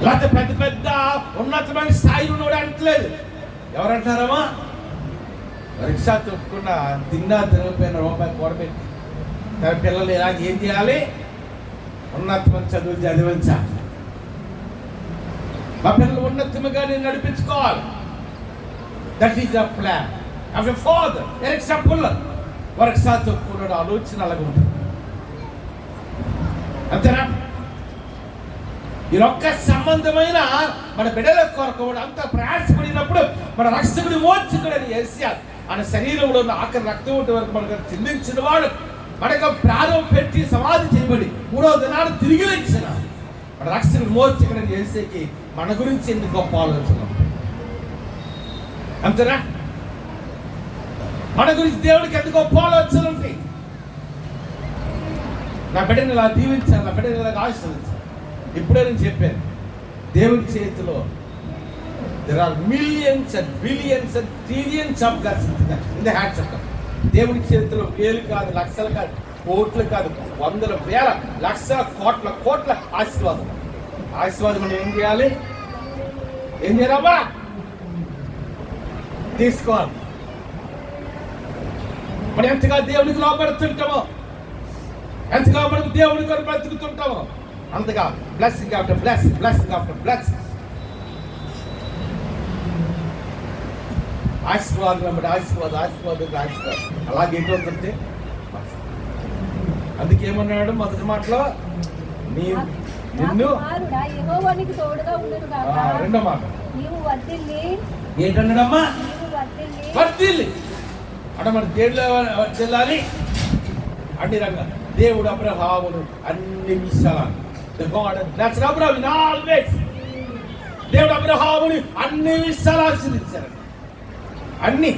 లేకపోతే పెద్ద పెద్ద ఉన్నతమైన స్థాయిలో ఉన్నాడు అంటలేదు. ఎవరంటారమ్మా? రిక్షా చెప్పుకున్న తిన్నా తినకపోయిన రూపాయి కూడబెట్టి తన పిల్లలు ఇలా ఏం చేయాలి? ఉన్నతమైన చదువులు చదివించాలి. మా పిల్లలు ఉన్నతముగా నేను నడిపించుకోవాలి. That is the plan of a father. Rickshaw puller rickshaw చెప్పుకున్నాడు, ఆలోచన అలాగే ఉంటుంది, అంతేనా? ఈ ఒక్క సంబంధమైన మన బిడ్డల కొరకు అంత ప్రయాసపడినప్పుడు మన రక్షకుడి మోక్షకుడని యేసయ్య ఆయన శరీరంలో ఉన్న ఆఖరి రక్తం వరకు మనకు చెందించిన వాడు, మనకు ప్రాణం పెట్టి సమాధి చేయబడి 3వ దినాన్ని తిరిగి లేచిన మన రక్షకుడి మోక్షకుడని యేసయ్యకి మన గురించి ఎందుకు గొప్ప ఆలోచన, అంతేనా? మన గురించి దేవుడికి ఎందుకు గొప్ప ఆలోచనలు ఉంటాయి. నా బిడ్డని ఇలా దీవించాను, నా బిడ్డని ఇలా ఆశీర్వదించాను. ఇప్పుడే నేను చెప్పాను, దేవుడి చేతిలో there are millions and billions and trillions of God's in the hands of God. దేవుడి చేతిలో వేలు కాదు, లక్షలు కాదు, కోట్లు కాదు, వందల వేల లక్షల కోట్ల ఆశీర్వాదం. ఆశీర్వాదం మనం ఏం చేయాలి? ఏం చేయాలమ్మా? తీసుకోవాలి. మనం ఎంతగా దేవుడికి లోపడుతుంటామో, ఎంతగా మనం దేవుడి కొరకు బ్రతుకుతుంటామో అంతగా blessing after blessing, blessing after blessing. ఆశీర్వాదం వెంబడి ఆశీర్వాదం అలాగే ఏంటవుతుంటే అందుకేమన్నాడు మొదటి మాటలో నిన్ను కుమారుడా యెహోవా నీకు తోడుగా ఉండును గాక. రెండో మాట నీవు వర్ధిల్లి ఏంటన్నాడమ్మా? నీవు వర్ధిల్లి వర్ధిల్లి అంటే మన దేవుడు వర్ధిల్లాలి అన్ని రంగాలు. దేవుడు అబ్రహామును అన్ని విషయాలు దేవుడు అబ్రహాముని అన్ని విషయాలు ఆశీర్వదించారు. అన్ని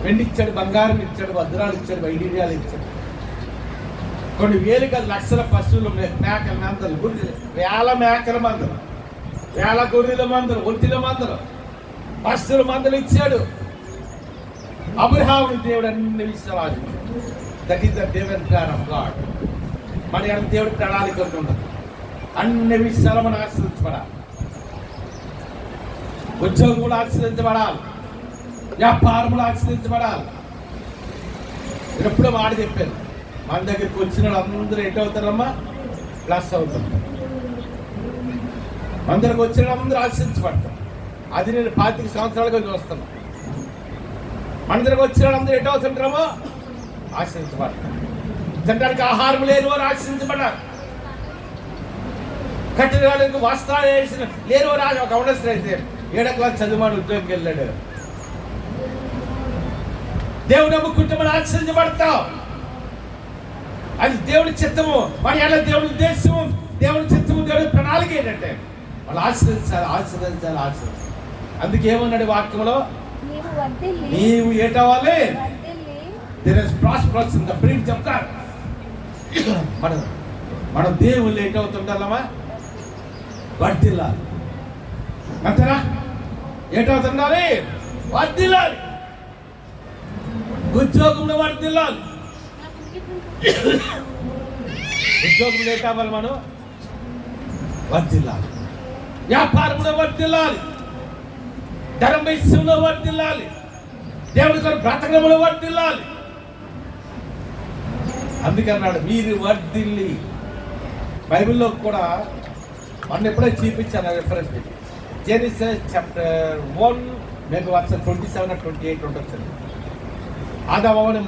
వెండి ఇచ్చాడు, బంగారం ఇచ్చాడు, వజ్రాలు ఇచ్చాడు, వైడూర్యాలు ఇచ్చాడు. కొన్ని వేలు కాదు లక్షల పశువులు, మేకల మందలు, గొర్రెలు, వేల మేకల మందలు, వేల గొర్రెల మందలు, ఒంటిల మందలు, పశువుల మందలు ఇచ్చాడు. అబ్రహాముని దేవుడు అన్ని విషయాలు ఆశీర్వదించాడు. That is the divine plan of God. మన దేవుడి ప్రణాళిక ఉండదు. అన్ని విషయాలు మనం ఆశ్రయించబడాలి. ఉద్యోగం కూడా ఆశ్రయించబడాలి, వ్యాపారం కూడా ఆశ్రయించబడాలి. నేను ఎప్పుడో మాట చెప్పాను, మన దగ్గరికి వచ్చిన వాళ్ళందరూ ఎటవుతారమ్మా? ప్లస్ అవుతారు. మన దగ్గరకు వచ్చిన వాళ్ళందరూ ఆశ్రయించబడతారు. అది నేను 25 సంవత్సరాలుగా చూస్తాను. మన దగ్గరకు వచ్చిన వాళ్ళందరూ ఎటవుతుంటారమ్మో? ఆశ్రయించబడతారు. తినడానికి ఆహారం లేని వారు ఆశ్రయించబడ్డారు. కట్టిన వాళ్ళకి వస్త్రాలు వేసిన లేని వారు ఒక అవనస్తులు అయితే 7వ క్లాస్ చదువుమాని ఉద్యోగంకి వెళ్ళాడు. దేవుడు నమ్ముకుంటే మనం ఆశ్రయించబడతాం. అది దేవుడి చిత్తము. మన ఎలా దేవుడి ఉద్దేశము, దేవుడి చిత్తము, దేవుడి ప్రణాళిక ఏంటంటే వాళ్ళు ఆశ్రయించాలి. అందుకేమన్నాడు వాక్యంలో? నీవు ఏటవ్వాలి? There is prosperous in the brink of God. మనం దేవుళ్ళు ఏటవుతుండాలమ్మా? వర్ధిల్లాలి. అంతేనా? ఏటవుతుండాలి? వర్ధిల్లాలి. ఉద్యోగంలో వర్ధిల్లాలి. ఉద్యోగంలో ఏటవ్వాలి? మనం వర్ధిల్లాలి. వ్యాపారంలో వర్ధిల్లాలి. ధర్మవిషయంలో వర్ధిల్లాలి. దేవుడి కొరకు బ్రతకడంలో వర్ధిల్లాలి. అందుకన్నాడు మీరు వర్ధిల్లి. బైబిల్లో కూడా మనం ఎప్పుడైతే చూపించాను రిఫరెన్స్ జెనసిస్ చాప్టర్ 1 మీకు వర్షం 27 or 28 ఉంటుంది. ఆదామని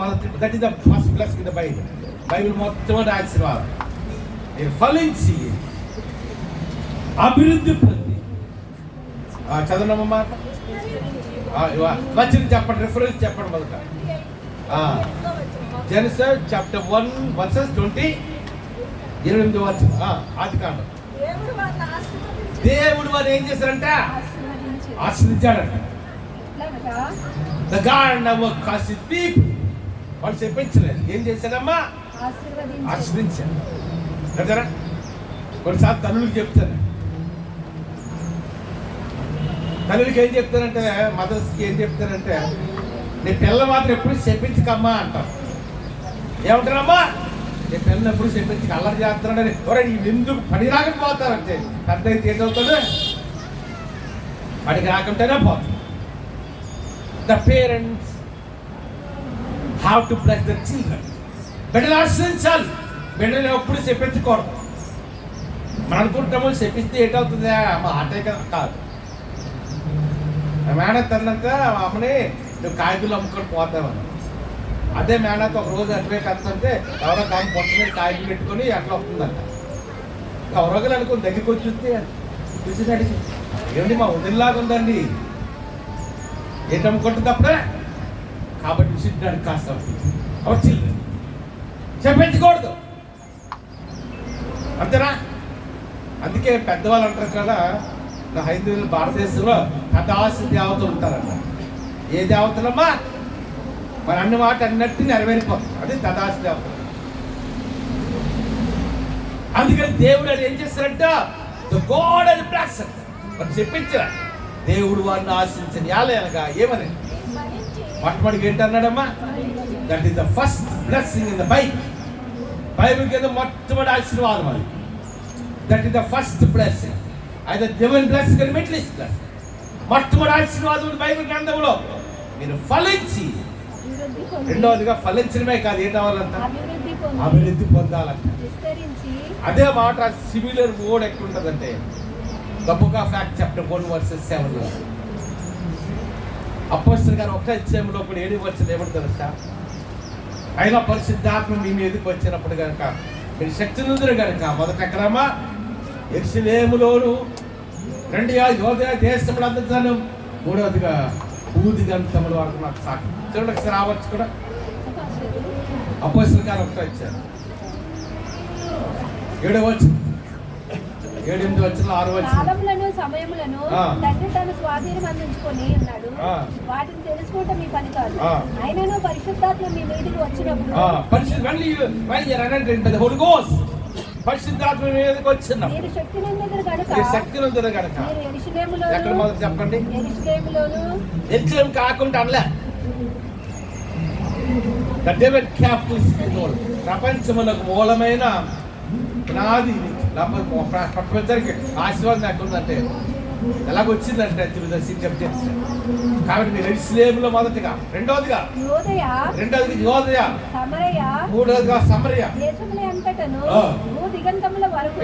that is the first blessing in the Bible. Bible మొత్తం ఆశీర్వాదం. మీరు ఫలించి అభివృద్ధి పొంది చదవనమ్మా వచ్చింది చెప్పండి, రిఫరెన్స్ చెప్పండి మొదట. జెనసిస్ చాప్టర్ 1 verses 28 ఆదికాండం. దేవుడు వారు ఏం చేశారంట? ఆశ్రయించాడంట. The God never cursed his people. వాళ్ళు చెప్పించలేదు. ఏం చేశాడమ్మా? ఆశ్రయించాడు. కదా కొన్నిసార్లు తల్లులకు చెప్తాను. తల్లులకి ఏం చెప్తారంటే, మదర్స్కి ఏం చెప్తారంటే, నీ పిల్ల మాత్రం ఎప్పుడు చెప్పించకమ్మా అంటారు. ఏమంటారమ్మా? నీ పిల్లలు ఎప్పుడు చెప్పించి అల్లరి చేస్తున్నాడని ఎందుకు పని రాకపోతారంటే పెద్ద అయితే ఏంటవుతుంది? పనికి రాకుంటేనే పోతుంది. The parents have to bless the children. బిడ్డలు ఆశ్రయించాలి. బిడ్డలు ఎప్పుడు చెప్పించకూడదు. మనం అనుకుంటాము చెప్పిస్తే ఏంటవుతుందా మా ఆటే కదా. కాదు. మేనత్ అన్నాక అమ్మని నువ్వు కాయగూరలు అమ్ముకొని పోతావని. అదే మేనత్ ఒక రోజు అటువే కత్తంటే ఎవరో కాయ పొట్ట మీద కాయలు పెట్టుకొని అట్లా వస్తుందంట. ఎవరోగలు అనుకుని దగ్గరికి వచ్చి చూసి అడిగి ఏమిటి మా వదిలిలాగా ఉందండి, ఏంటి అమ్ముకుంటుంది అప్పుడే కాబట్టి విసిద్దానికి కాస్త వచ్చింది. చెప్పించకూడదు. అంతేనా? అందుకే పెద్దవాళ్ళు అంటారు కదా, హైందవులు భారతదేశంలో కథాశ దేవతలు ఉంటారంట. ఏ దేవతలమ్మా? మరి అన్ని మాట అన్నట్టు నెరవేరిపోతుంది. అది కథాశ దేవతలు. అందుకని దేవుడు అది ఏం చేస్తారంట? గాడ్ అని బ్లెస్ మరి చెప్పించారు. దేవుడు వారిని ఆశించని అనగా ఏమని మొట్టమొదటిగా ఏంటన్నాడమ్మా? That is the first blessing in the Bible. Bible కింద మొట్టమొదటి ఆశీర్వాదం అది. That is the first blessing. అయితే డివైన్ బ్లెస్సింగ్ అని మిడిల్ ఈస్ట్ బ్లెస్సింగ్. మొట్టమొదటి ఆశీర్వాదం బైబిల్ గ్రంథంలో మీరు ఫలించి, రెండవదిగా ఫలించడమే కాదు, ఏం కావాలంట? అభివృద్ధి పొందాలంట. అదే మాట సిమిలర్ వర్డ్ ఎక్కడుంటుందంటే the book of Acts chapter 1 verses 7. అపోస్తలుల గారు 1వ అధ్యాయంలో కూడా 7వ వచనం ఏమని తెలుసా? అయినా పరిశుద్ధాత్మ మీ మీదకి వచ్చినప్పుడు కనుక మీరు శక్తి నుండి కనుక మొదట ఎక్కడమ్మా యెరూషలేములోను, 2వ యోదయ దేశములు అందుతాను, 3వదిగా భూదిగంతముల వరకు నాకు సాక్షి. చూడండి ఒకసారి రావచ్చు కూడా. అపోస్తలుల గారు 1వ అధ్యాయం 7వ వచనం, 7-8 వచనం, 6వ వచనం. కాలములను సమయములను తండ్రి తన స్వాధీనం అందించుకొని ఉన్నాడు. వాటిని తెలుసుకుంటే మీ పని కాదు. ఆయనను పరిశుద్ధాత్మ మీ మీదకి వచ్చినప్పుడు పరిశుద్ధాత్మ మీదకి వచ్చినప్పుడు మీరు శక్తి నొందెదరు గనుక శక్తి నొందెదరు గనుక మీరు యెరూషలేములోను, ఎక్కడ మొదలు చెప్పండి? యెరూషలేములోను యెరూషలేం కాకుండా అనలే. The David capital city. ప్రపంచమునకు మూలమైన పునాది ప్రపంచానికి ఆశీర్వాదం ఎక్కడుందంటే ఎలాగొచ్చిందంటే కాబట్టి మీరు యెరూషలేములో మొదటిగా, రెండవదిగా యోదయ, మూడవదిగా సమరయ,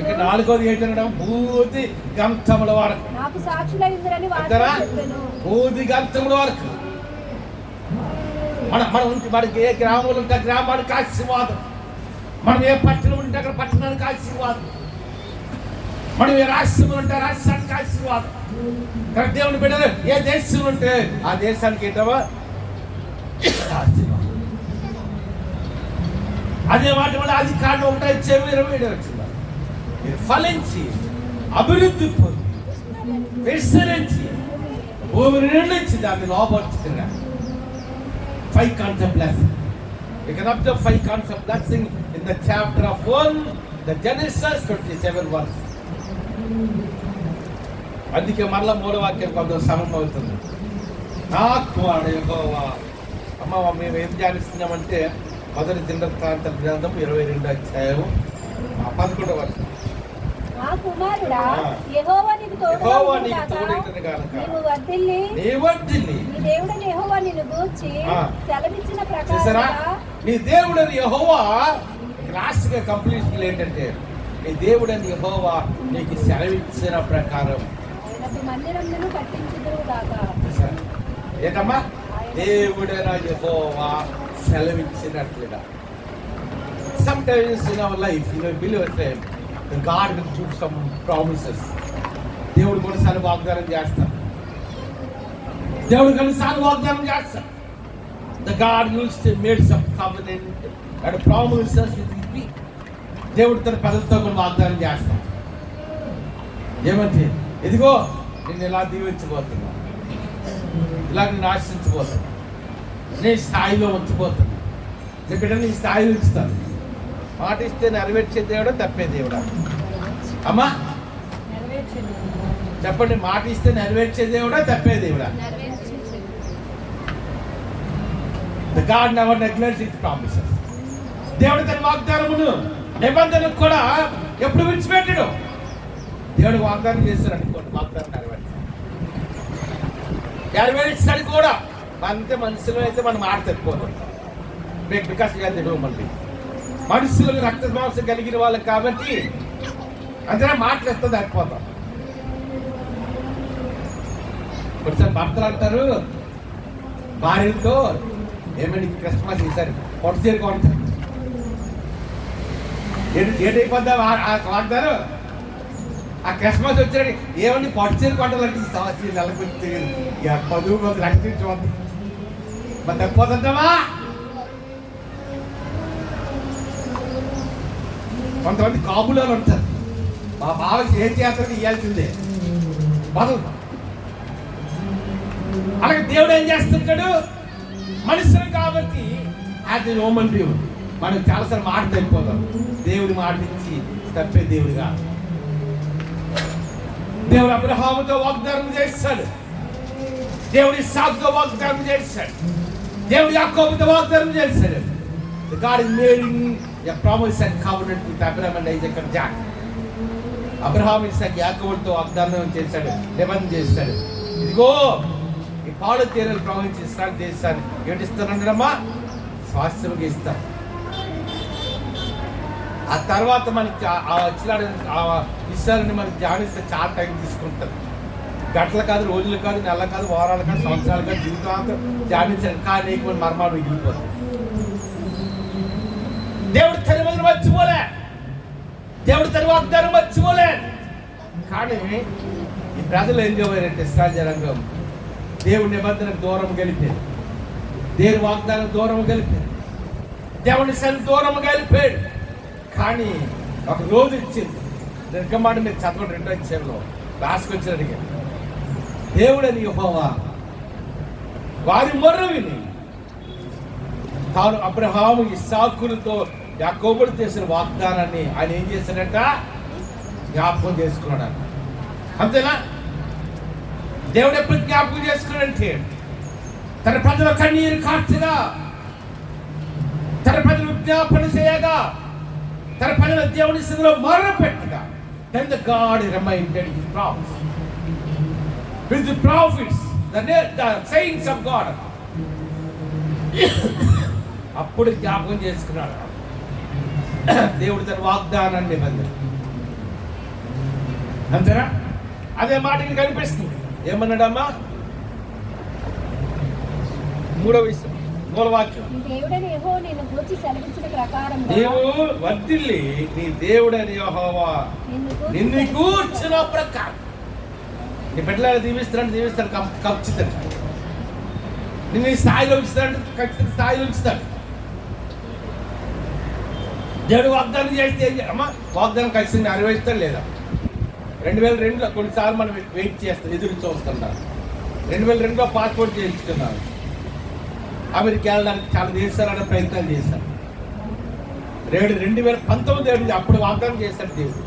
ఇక 4వది ఏంటనడం భూదిగంతముల వరకు. నాకు సాక్షులైందిరని భూదిగంతముల వరకు మనకి ఏ గ్రామంలో ఉంటే గ్రామానికి ఆశీర్వాదం, మనం ఏ పట్టణం ఉంటే అక్కడ పట్టణానికి ఆశీర్వాదం, మనం ఏ రాష్ట్రంలో ఉంటే రాష్ట్రానికి ఆశీర్వాదం. దేవుని బిడ్డలు ఏ దేశంలో ఉంటే ఆ దేశానికి ఏంటవా ఆశీర్వాదం. అదే మాట వల్ల అధికారులు 1:27 వచ్చింది. మీరు ఫలించి అభివృద్ధి పొంది విస్తరించి భూమిని నిర్ణయించి దాన్ని లోపరుచుకున్నారు. 5 concept blessing. We can observe 5 concept blessing in the chapter of 1, the Genesis 27 verse. అందుకే మరలా 3వ వాక్యం కొంత సమయం అవుతుంది. నాకు యెహోవా. అమ్మ మేము ఏం ధ్యానిస్తున్నామంటే మొదటి దినవృత్తాంత గ్రంథం 22వ అధ్యాయం 11వ వచనం. ఆ కుమారుడా యెహోవా నీకు తోడుగా నీవు వర్ధిల్లి నీ దేవుడైన యెహోవా నిన్ను గూర్చి సెలవిచ్చిన ప్రకారం నీ దేవుడైన యెహోవా లాస్ట్గా కంప్లీషన్ ఏంటంటే నీ దేవుడైన యెహోవా నీకు సెలవిచ్చిన ప్రకారం ఆయనకు మందిరమును కట్టించుదురుగాక. ఏంటమ్మా? దేవుడైన యెహోవా సెలవిచ్చినట్లుగా. Sometimes in our life, believe the God will do some promises. దేవుడు కొన్నిసార్లు వాగ్దానం చేస్తాడు. The God used to made some covenant and promises with his people. దేవుడు తన ప్రజలతో కొన్ని వాగ్దానం చేస్తాడు. ఏమంటే ఇదిగో నేను ఇలా దీవించబోతున్నా, ఇలా నేను ఆశించబోతున్నా, నీ స్థాయిలో ఉంచబోతున్నా, నీ బిడ్డని ఈ స్థాయిలో ఉంచుతాను. మాట ఇస్తే నెరవేర్చే దేవుడా తప్పే దేవుడా? అమ్మా చెప్పండి, మాట ఇస్తే నెరవేర్చే దేవుడా తప్పే దేవుడా? The God never neglects his promises. దేవుడు తన వాగ్దానమును నిబంధనకు కూడా ఎప్పుడు విడిచిపెట్టడు. దేవుడు వాగ్దానం చేస్తాడు అనుకోండి, వాగ్దానం నెరవేర్చాడు కూడా. అంతే మనుషులు అయితే మనం మాట తప్పిపోతాం. బికాస్ మళ్ళీ మనుషులకు రక్త మాంసం కలిగిన వాళ్ళకి కాబట్టి అంతేనా మాటలు తప్పిపోతాం. ఒకసారి భర్తలు అంటారు భార్యతో, ఏమండి క్రిస్మస్ ఈసారి పొట్టు చీర కొంటారు, ఏటైపోద్దా వాడతారు. ఆ క్రిస్మస్ వచ్చాడు, ఏమండి పొట్టు చీర కొంటారంటే ఈ సంవత్సరం నెలకొచ్చి 10 రక్షించవద్దు మరి తప్పిపోతుంటావా? కొంతమంది కాబులాలు ఉంటారు, మా బావకి ఏ చేస్తారో ఇవ్వాల్సిందే బదులు. అలాగే దేవుడు ఏం చేస్తుంటాడు? మనుషులు కాబట్టి అది రోమన్ దేవుడు. మనం చాలాసార్లు మాట తప్పిపోతాం. దేవుడి మాట ఇచ్చి తప్పే దేవుడిగా. దేవుడు అబ్రహాముతో వాగ్దానం చేస్తాడు, దేవుడి ఇస్సాకుతో వాగ్దానం చేస్తాడు, దేవుడు యాకోబుతో వాగ్దానం చేస్తాడు. God is making a promise and covenant with Abraham and Isaac and Jacob. Abraham ఇస్సాకు యాకోబుతో వాగ్దానం చేశాడు, నిబంధన చేశాడు. ఇదిగో ఈ పాలు తేనెలు ప్రవహించిస్తాను దేశాన్ని ఏడిస్తానమ్మా, స్వాస్థ్యంగా ఇస్తాను. ఆ తర్వాత మనకి వచ్చిన ఇస్తారని మనకి ధ్యానిస్తే చాలా టైం తీసుకుంటారు. గంటలు కాదు, రోజులు కాదు, నెలలు కాదు, వారాలు కాదు, సంవత్సరాలు కాదు, జీవితాంతం ధ్యానించాను. కానీ నీకు మర్మాలు మిగిలిపోతుంది. దేవుడు తన మీద మర్చిపోలే, దేవుడు తన వాగ్దానం మర్చిపోలే. కానీ ఈ ప్రజలు ఏం చేయవారంటే ఇశ్రాయేలు జనాంగం దేవుడి నిబంధనకు దూరం గెలిపాడు, దేవుని వాగ్దానం దూరం గెలిపాడు, దేవుని సన్ని దూరం గెలిపాడు. కానీ ఒక రోజు ఇచ్చింది నిర్గమాండం మీరు చదవండి 2వ అధ్యాయంలో రాసుకొచ్చినట్టుగా దేవుడని యెహోవా వారి మొర్ర విని తాను అబ్రహాము ఇస్సాకులతో యాకోబుడు చేసిన వాగ్దానాన్ని ఆయన ఏం చేశాడంట? జ్ఞాపకం చేసుకున్నాడు. అంతేనా? దేవుడు ఎప్పుడు జ్ఞాపకం చేసుకున్నాడంటే తన ప్రజల కన్నీరు కార్చగా, తన ప్రజలు విజ్ఞాపన చేయగా, తన ప్రజల దేవుని స్థితిలో మొర్ర పెట్టగా, then the God reminded his prophets with the prophets, the saints of God. అప్పుడు జ్ఞాపకం చేసుకున్నాడు దేవుడు తన వాగ్దానాన్ని నిబంధన. అంతేనా? అదే మాటకి కనిపిస్తుంది. ఏమన్నాడమ్మా? 3వ విషయం, మూలవాక్యం. దేవుడని యెహోవా నిన్ను గూర్చి సెలవించిన ప్రకారం నీవు వర్ధిల్లి నీ దేవుడని యెహోవా నిన్ను గూర్చిన ప్రకారం. నీ బిడ్డలను దీవిస్తాడు ఖచ్చితంగా. నిన్ను ఈ స్థాయిలో ఉంచుతాడు, ఖచ్చితంగా స్థాయిలో ఉంచుతాడు. దేవుడు వాగ్దానం చేస్తే అమ్మా వాగ్దానం ఖచ్చితంగా నెరవేరుస్తాడు లేదా? 2002లో కొన్నిసార్లు మనం వెయిట్ చేస్తాం, ఎదురు చూస్తుంటాం. 2002లో పాస్పోర్ట్ చేయించుకున్నాను. అమెరికా వెళ్ళడానికి చాలా దేశాలనే ప్రయత్నాలు చేశాను. 2019 అప్పుడు వాగ్దానం చేశాడు దేవుడు,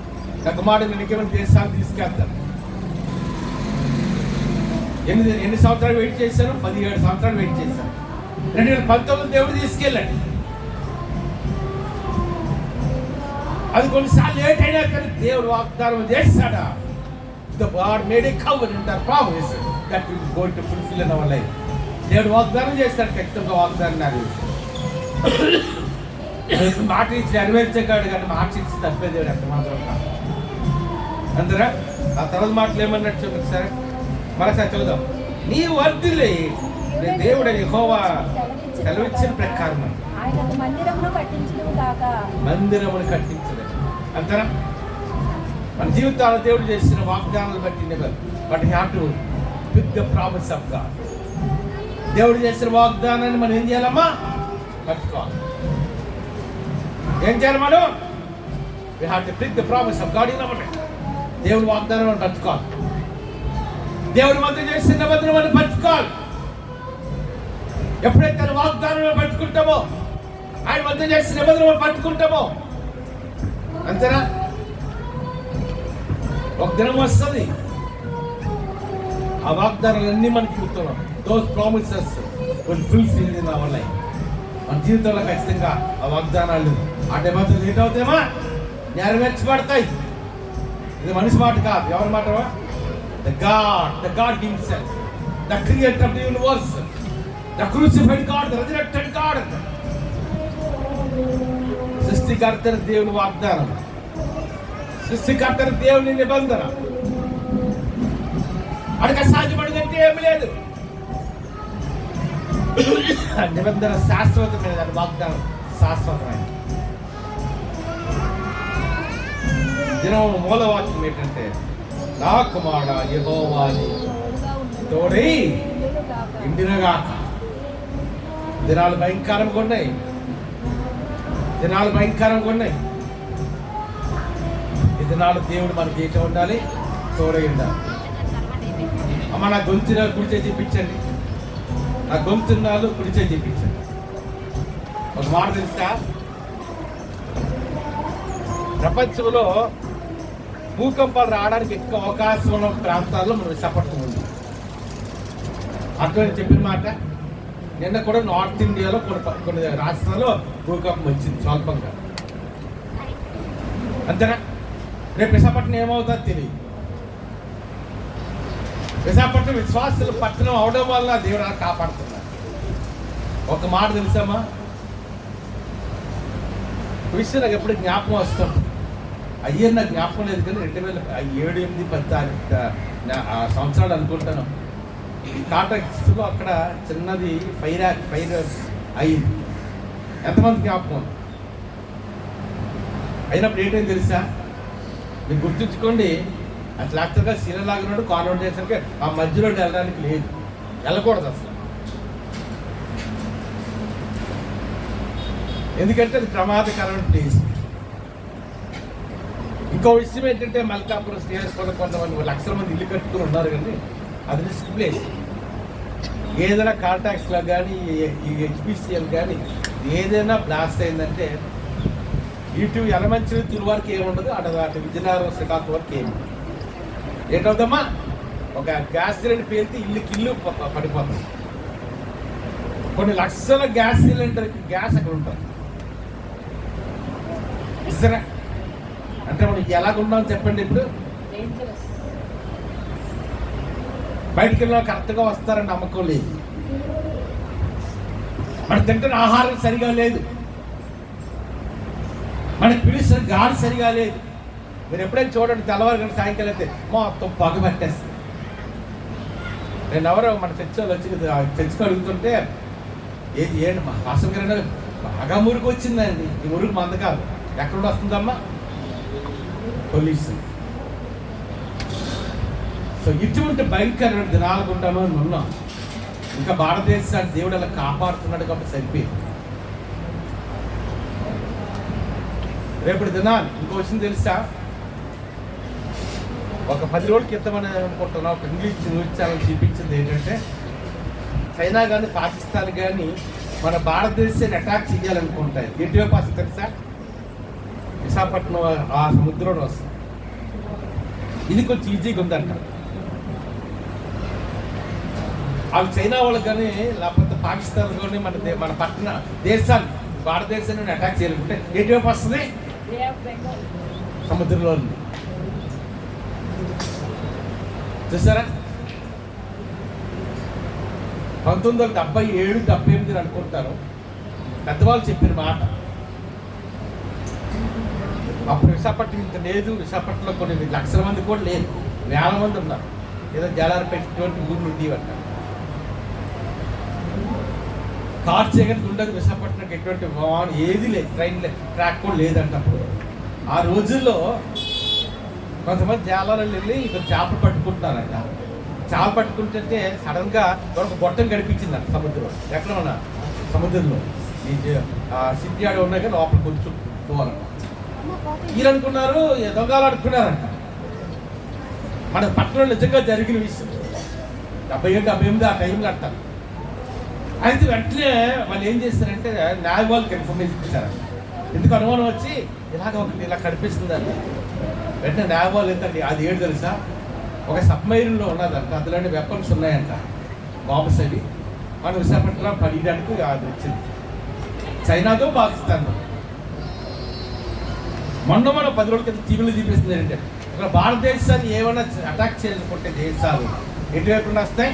నాకు మాట ఇంకేమైనా దేశాలు తీసుకెళ్తాను. ఎన్ని సంవత్సరాలు వెయిట్ చేశాను? 17 సంవత్సరాలు వెయిట్ చేశాను. 2019 దేవుడు తీసుకెళ్ళండి. అది కొన్నిసార్లు లేట్ అయినా కానీ దేవుడు వాగ్దానం చేశాడా? The God made a covenant or promise that we will go to fulfill in our life. దేవుడు వాగ్దానం చేస్తాడు, ఖచ్చితంగా వాగ్దానం నెరవేర్చాడు. మాట ఇచ్చి నెరవేర్చగాడు కానీ మాట ఇచ్చి తప్పే దేవుడు ఎంత మాత్రం కాదు. అందరా ఆ తర్వాత మాటలు ఏమన్నట్టు చూడండి సరే, మరొకసారి చూద్దాం. నీ వర్ధిల్లి దేవుడు యెహోవా సెలవిచ్చిన ప్రకారం మందిరమును కట్టించలేదు. అంతేనా? మన జీవితాల దేవుడు చేసిన వాగ్దానాలు బట్టి but have to pick the promise of God. దేవుడు చేసిన వాగ్దానాన్ని మనం ఏం చేయాలమ్మా? పట్టుకోవాలి. ఏం చేయాలి మనం? We have to pick the promise of God in our life. దేవుడి వాగ్దానం మనం పట్టుకోవాలి. దేవుడి మధ్య చేసిన నిబంధన మనం పట్టుకోవాలి. ఎప్పుడైతే తన వాగ్దానం పట్టుకుంటామో, ఆయన మధ్య చేసిన నిబంధన మనం పట్టుకుంటామో, అంతేనా? ఒక దినం వస్తుంది ఆ వాగ్దానాలన్నీ మన జీవితంలో those promises will fulfill in our life. మన జీవితంలో ఖచ్చితంగా ఆ వాగ్దానాలు ఆ నిబంధనలు ఏంటవుతాయమా? నెరవేర్చబడతాయి. ఇది మనిషి మాట కాదు. ఎవరి మాట? the God himself, the creator of the universe, the crucified God, the resurrected God. సృష్టికర్త దేవుని వాగ్దానం, సృష్టికర్త దేవుని నిబంధన. అడిగి సాధ్యపడిందంటే ఏమి లేదు. నిబంధన శాశ్వతమైన, వాగ్దానం శాశ్వతమైన. దినం మూలవాక్యం ఏంటంటే నా కుమారుడా యెహోవా తోడై ఇండినగాక. దినాలు భయంకరంగా ఉన్నాయి. ఈ దినాలు దేవుడు మన దేశం ఉండాలి, తోడై ఉండాలి. అమ్మ నా గొంతున కుడిచే చూపించండి, నా గొంతున్నాలు కుడిచే చూపించండి. ఒక మాట తెలుసా? ప్రపంచంలో భూకంపాలు రావడానికి ఎక్కువ అవకాశం ఉన్న ప్రాంతాల్లో మనం విశాఖపట్నం ఉంది. అర్థం చెప్పిన మాట. నిన్న కూడా నార్త్ ఇండియాలో కొన్ని రాష్ట్రాల్లో భూకంపం వచ్చింది స్వల్పంగా. అంతేనా? రేపు విశాఖపట్నం ఏమవుతుందో తెలియదు. విశాఖపట్నం విశ్వాసుల పట్టణం అవడం వల్ల దేవుడు కాపాడుతున్నారు. ఒక మాట తెలుసామా? విషయం నాకు ఎప్పుడు జ్ఞాపకం వస్తాం. అయ్యే నాకు జ్ఞాపకం లేదు కానీ 2007, 8, 10 సంవత్సరాలు అనుకుంటాను. కాంట్రాక్ట్స్లో అక్కడ చిన్నది ఫైర్ అయింది. ఎంతమంది జ్ఞాపకం అయినప్పుడు ఏంటని తెలుసా? మీరు గుర్తుంచుకోండి, అసలు యాక్చువల్గా సీలలాగినాడు కాన్వర్టేషన్కి ఆ మధ్యలో వెళ్ళడానికి లేదు, వెళ్ళకూడదు అసలు. ఎందుకంటే అది ప్రమాదకరమైన ప్లేస్. ఇంకో విషయం ఏంటంటే మల్కాపురం స్టేజ్ కూడా కొంతమంది లక్షల మంది ఇల్లు కట్టుకుని ఉన్నారు, కానీ అది రిస్క్ ప్లేస్. ఏదైనా కాంటాక్ట్స్లో కానీ ఈ హెచ్పిసిఎల్ కానీ ఏదైనా బ్లాస్ట్ అయిందంటే ఇటు యలమంచిలి తిరువారికి ఏముండదు, అటు విజయనగరం శ్రీకాకుళం వరకు ఏమి ఏంటవుతామా, ఒక గ్యాస్ సిలిండర్ పేలితే ఇల్లు పడిపోతుంది. కొన్ని లక్షల గ్యాస్ సిలిండర్కి గ్యాస్ అక్కడ ఉంటుంది. సరే అంటే మనం ఎలాగున్నాం చెప్పండి. ఇప్పుడు బయటికి వెళ్ళిన కరెక్ట్గా వస్తారని నమ్మకం లేదు. మనం తింటున్న ఆహారం సరిగా లేదు, మనకి పిలుస్తున్న గాలి సరిగా లేదు. మీరు ఎప్పుడైనా చూడండి, తెల్లవారు కానీ సాయంకాలం అయితే మొత్తం పొగ పట్టేస్తుంది. నేను ఎవరో మన చర్చలు చర్చకు అడుగుతుంటే ఏంటి మా వాసన గారు బాగా మురికి వచ్చిందండి. ఈ మురికి మంద కాదు, ఎక్కడ వస్తుందమ్మా? పొల్యూషన్. సో ఇటువంటి భయంకరమైన దినాలు ఉంటాను అని ఉన్నాం. ఇంకా భారతదేశాన్ని దేవుడు అలా కాపాడుతున్నాడు కాబట్టి సరిపోయింది. రేపటి దినాలు ఇంకో విషయం తెలుసా? ఒక 10 రోజుల క్రితం అని అనుకుంటున్నా, ఒక ఇంగ్లీష్ న్యూస్ ఛానల్ చూపించింది ఏంటంటే, చైనా కానీ పాకిస్తాన్ కానీ మన భారతదేశాన్ని అటాక్ చేయాలనుకుంటాయి. ఎటువే పాస్ తెలుసా? విశాఖపట్నం ఆ సముద్రంలో వస్తుంది. ఇది కొంచెం ఈజీగా ఉందంట. వాళ్ళు చైనా వాళ్ళకి కానీ లేకపోతే పాకిస్తాన్ కానీ మన పట్టణ దేశాన్ని భారతదేశాన్ని అటాక్ చేయాలనుకుంటే ఎటువైపు వస్తుంది? సముద్రంలో చూసారా? 1977, 78 అనుకుంటారు పెద్దవాళ్ళు చెప్పిన మాట. అప్పుడు విశాఖపట్నం ఇంత లేదు. విశాఖపట్నంలో కొన్ని లక్షల మంది కూడా లేదు, వేల మంది ఉన్నారు. ఏదో జలాలు పెట్టినటువంటి ఊళ్ళు ఉండేవంట. కార్ చేయడానికి ఉండదు విశాఖపట్నంకి, ఎటువంటి వాహనం ఏది లేదు, ట్రైన్ ట్రాక్ కూడా లేదంట. అప్పుడు ఆ రోజుల్లో కొంతమంది జాలాలలో వెళ్ళి ఇక్కడ చేపలు పట్టుకుంటున్నారంట. చేపలు పట్టుకుంటుంటే సడన్గా ఒక గొట్టం కనిపించిందంట సముద్రంలో. ఎక్కడ ఉన్నా సముద్రంలో ఈ సిటీ ఆడ ఉన్నాయి కానీ లోపల కొంచెం దూరం. వీళ్ళు అనుకున్నారు దొంగలు అనుకున్నారంట. మన పట్టణంలో నిజంగా జరిగిన విషయం 77, 78 ఆ టైంలో అంటారు. అయితే వెంటనే వాళ్ళు ఏం చేస్తారంటే న్యాయ వాళ్ళకి ఇన్ఫర్మేషన్ ఇచ్చారంట. ఎందుకు అనుమానం వచ్చి ఇలాగ ఒకటి ఇలా కనిపిస్తుందండి. వెంటనే న్యాయ వాళ్ళు ఏంటంటే అది ఏడు తెలుసా, ఒక సబ్మెరీన్లో ఉన్నదంట, అందులోని వెపన్స్ ఉన్నాయంట, బాంబ్స్ అవి. మన విశాఖపట్నం పడియడానికి అది వచ్చింది. చైనాతో పాకిస్తాన్తో మొన్న 10 రోజుల క్రితం టీవీలో చూపిస్తుంది ఏంటంటే, ఇక్కడ భారతదేశాన్ని ఏమైనా అటాక్ చేయాలనుకుంటే దేశాలు ఎటువైపు వస్తాయి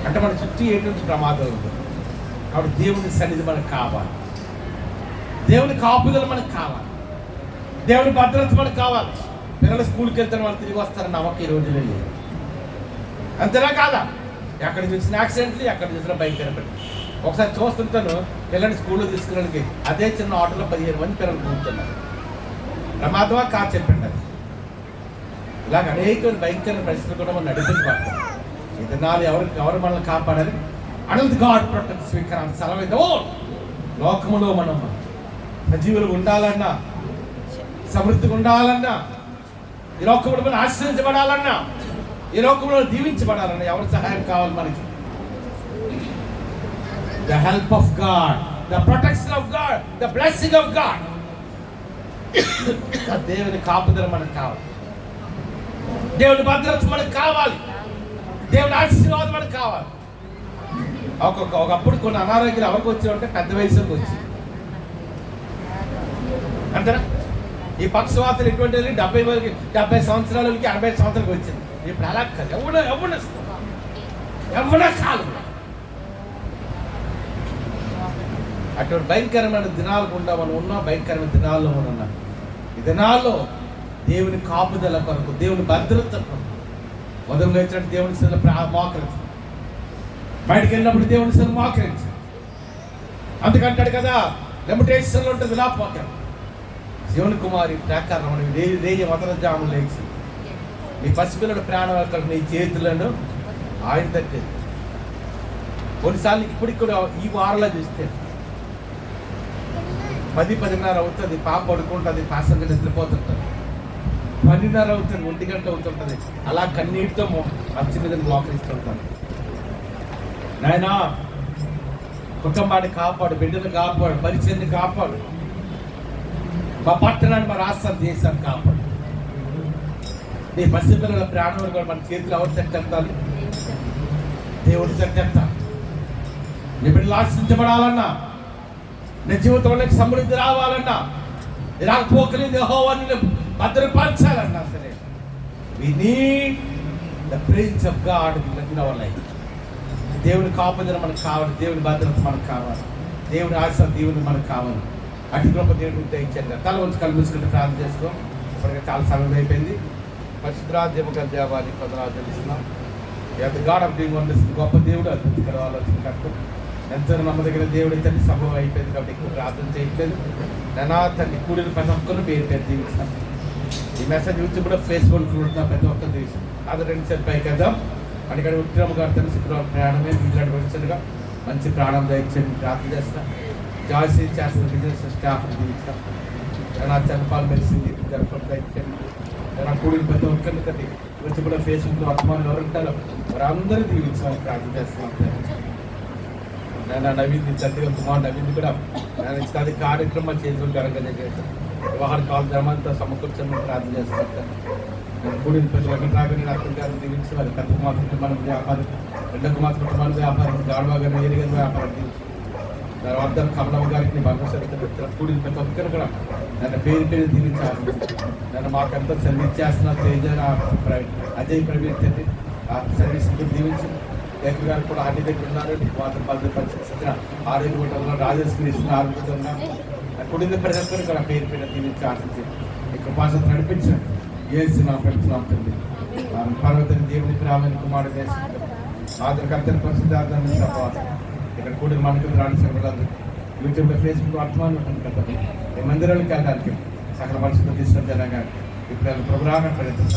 అంటే మన చుట్టూ ఏంటంటే ప్రమాదం ఉంటుంది. కాబట్టి దేవుని సన్నిధి మనకు కావాలి, దేవుని కాపుదల మనకు కావాలి, దేవుని భద్రత మనకు కావాలి. పిల్లలు స్కూల్కి వెళ్తారు, వాళ్ళు తిరిగి వస్తారని నమ్మకం ఈ రోజులో లేదు. అంతేనా కాదా? ఎక్కడ చూసిన యాక్సిడెంట్లు, ఎక్కడ చూసినా బైక్ కనపడి. ఒకసారి చూస్తుంటాను, పిల్లల్ని స్కూల్లో తీసుకురానికి అదే చిన్న ఆటోలో 15 మంది పిల్లలు కూర్చున్నారు. ప్రమాదమా కాదు చెప్పండి. అది ఇలాగ అనేక భయంకరమైన పరిస్థితులు కూడా మనం నడిపించి పడతాం. ఈ దినాలు ఎవరు మనల్ని కాపాడాలి? అనల్ గాడ్ ప్రొటెక్ట్ స్వీకరణ సెలవు. లోకములో మనం సజీవులు ఉండాలన్నా, సమృద్ధిగా ఉండాలన్నా, ఈ లోకంలో మనం ఆశ్రయించబడాలన్నా, ఈ లోకంలో దీవించబడాలన్నా ఎవరి సహాయం కావాలి మనకి? The help of God, the protection of God, the blessing of God. దేవుని కాపుదల మనకు కావాలి, దేవుని భద్రత మనకు కావాలి, దేవుని ఆశీర్వాదం మనకు కావాలి. ఒకప్పుడు కొన్ని అనారోగ్యాలు ఎవరికి వచ్చాయంటే పెద్ద వయసులోకి వచ్చి, అంతేనా? ఈ పక్షవాతం ఎటువంటి 70 సంవత్సరాలకి 80 సంవత్సరాలకి వచ్చింది. ఇప్పుడు అలా కాదు, ఎవడ కాలం అటువంటి భయంకరమైన దినాలు గుండా మనం ఉన్నాం, భయంకరమైన దినాల్లో మనం ఉన్నాం. ఈ దినాల్లో దేవుని కాపుదల కొరకు, దేవుని భద్రత కొరకు ఉదయం లేచినట్టు దేవుని సెల మోకరించు, బయటికి వెళ్ళినప్పుడు దేవుని సెల మోకరించు. అందుకంటాడు కదా, లిమిటేషన్లో ఉంటుంది నా పోక శివుని కుమారి ప్రాకారం రేయ మొదల జాములు లేచి నీ పసిపిల్లడు ప్రాణం నీ చేతులను ఆయన తట్టేది. కొన్నిసార్లు ఇప్పటికి కూడా ఈ వారంలో చూస్తే 10-10:30 అవుతుంది, పాప పడుకుంటుంది, పాసంగా నిద్రపోతుంటుంది. 12:30 అవుతుంది, 1 గంట అవుతుంటుంది. అలా కన్నీటితో మంచి మీద మోకరిస్తుంటాను. నాయనా కుటుంబాన్ని కాపాడు, బిడ్డను కాపాడు, పరిచయాన్ని కాపాడు, మా పట్టణాన్ని, మా రాష్ట్రాన్ని, దేశాన్ని కాపాడు. నీ పసిపిల్లల ప్రాణం కూడా మన చేతులు ఎవరు చెట్టెత్తాలి? దేవుడు చెట్టెత్తాలి. నీ బిడ్డలు ఆశించబడాలన్నా, నీ జీవితంలోకి సమృద్ధి రావాలన్నా, రాకపోకలి యెహోవాను భద్రపరచాలన్నా సరే, we need the presence of God in our life. దేవుని కాపుదల మనకు కావాలి, దేవుని భద్రత మనకు కావాలి, దేవుని ఆశ దేవుని మనకు కావాలి. అటు గొప్ప దేవుడు ఇచ్చారు. తల వంచి కళ్ళు మూసుకుంటే ప్రార్థన చేసుకో. ఇప్పటికే చాలా సమయం అయిపోయింది. పరిశుద్ధాత్మ దేవాన్ని కొందరు తెలుస్తున్నాం. గాడ్ ఆఫ్ డూయింగ్ వండర్స్, గొప్ప దేవుడు, అద్భుతకర ఆలోచన కట్టు. ఎంతో నమ్మదగిన దేవుడు తండ్రి, సంభవం అయిపోయింది కాబట్టి ఎక్కువ ప్రార్థన చేయట్లేదు. నేను తండ్రి కూడిన ప్రతి ఒక్కరిని పేరు పేరు దీవిస్తాను. ఈ మెసేజ్ యూట్యూబ్ కూడా ఫేస్బుక్ చూడుతున్నా, ప్రతి ఒక్కరు దీవిస్తాను. అది 2 సెట్ పైకి వెళ్దాం. అక్కడ ఉత్తరం గారు తెలిసి ప్రయాణమే ఇంట్లో వచ్చేట్టుగా మంచి ప్రాణం దయచేసి ప్రార్థన చేస్తాం. జాయిసీ చేస్తున్న బిజినెస్ స్టాఫ్ దీవిస్తాం. నా చంపాలు మెలిసింది జరపడం దయచేయండి. నా కూడిన ప్రతి ఒక్కరిని కట్టి వచ్చి కూడా ఫేస్బుక్లో వర్తమానం ఎవరు ఉంటారో వారందరూ దీవించాలని ప్రార్థన చేస్తున్నాం. నేను నవీన్ తండ్రిగా కుమార్ నవీన్ కూడా నేను ఇస్తాది కార్యక్రమం చేసుకుని ఘనంగా చేస్తాను. వివాహాల కాల ధర్మంతో సమకూర్చని ప్రార్థన చేస్తాను. కూడిన ప్రతి వెంకటరావు గారిని అర్థం గారిని దీవించి వారి పెద్ద కుమార్ కుటుంబాన్ని వ్యాపారం, రెండో కుమార్ కుటుంబాన్ని వ్యాపారం, గాడవా గారిని ఏరిగా వ్యాపారం దీవించి తర్వాత కమలమ్మ గారికి బంగారు కూడిన ప్రతి ఒక్కరు కూడా నన్ను పేరు పేరు దీవించాలి. నన్ను మాకెంతో సర్వీస్ చేస్తున్న తేజ అజయ్ ప్రవీణ్ తండ్రి ఆ సర్వీస్ దీవించి ఏక గారు కూడా అన్ని దగ్గర ఉన్నారు. మాత్రం పరిస్థితి ఆరోగ్య రాజేశ్వరి ఇస్తున్న ఆరోగ్యంగా కుటుంబ ప్రతి ఒక్కరు కూడా పేరు పేరు దీవించి ఆశించి ఈ కృపాసన నడిపించారు. ఏసి నా పెడుతున్నాం తండ్రి. పర్వతని దేవుని రామని కుమారుడు వేసి ఆదరకర్తని పరిశుద్ధార్థాన్ని చెప్పాలి. ఇక్కడ కూడిన మనకు రాని సంఘాలు యూట్యూబ్లో ఫేస్బుక్ వర్తమానం ఉంటుంది కదా, ఈ మందిరాలకు వెళ్ళడానికి సకల పరిస్థితులు తీసుకొని జరగాలి. ఇప్పుడు ప్రోగ్రామ్ ప్రయత్నం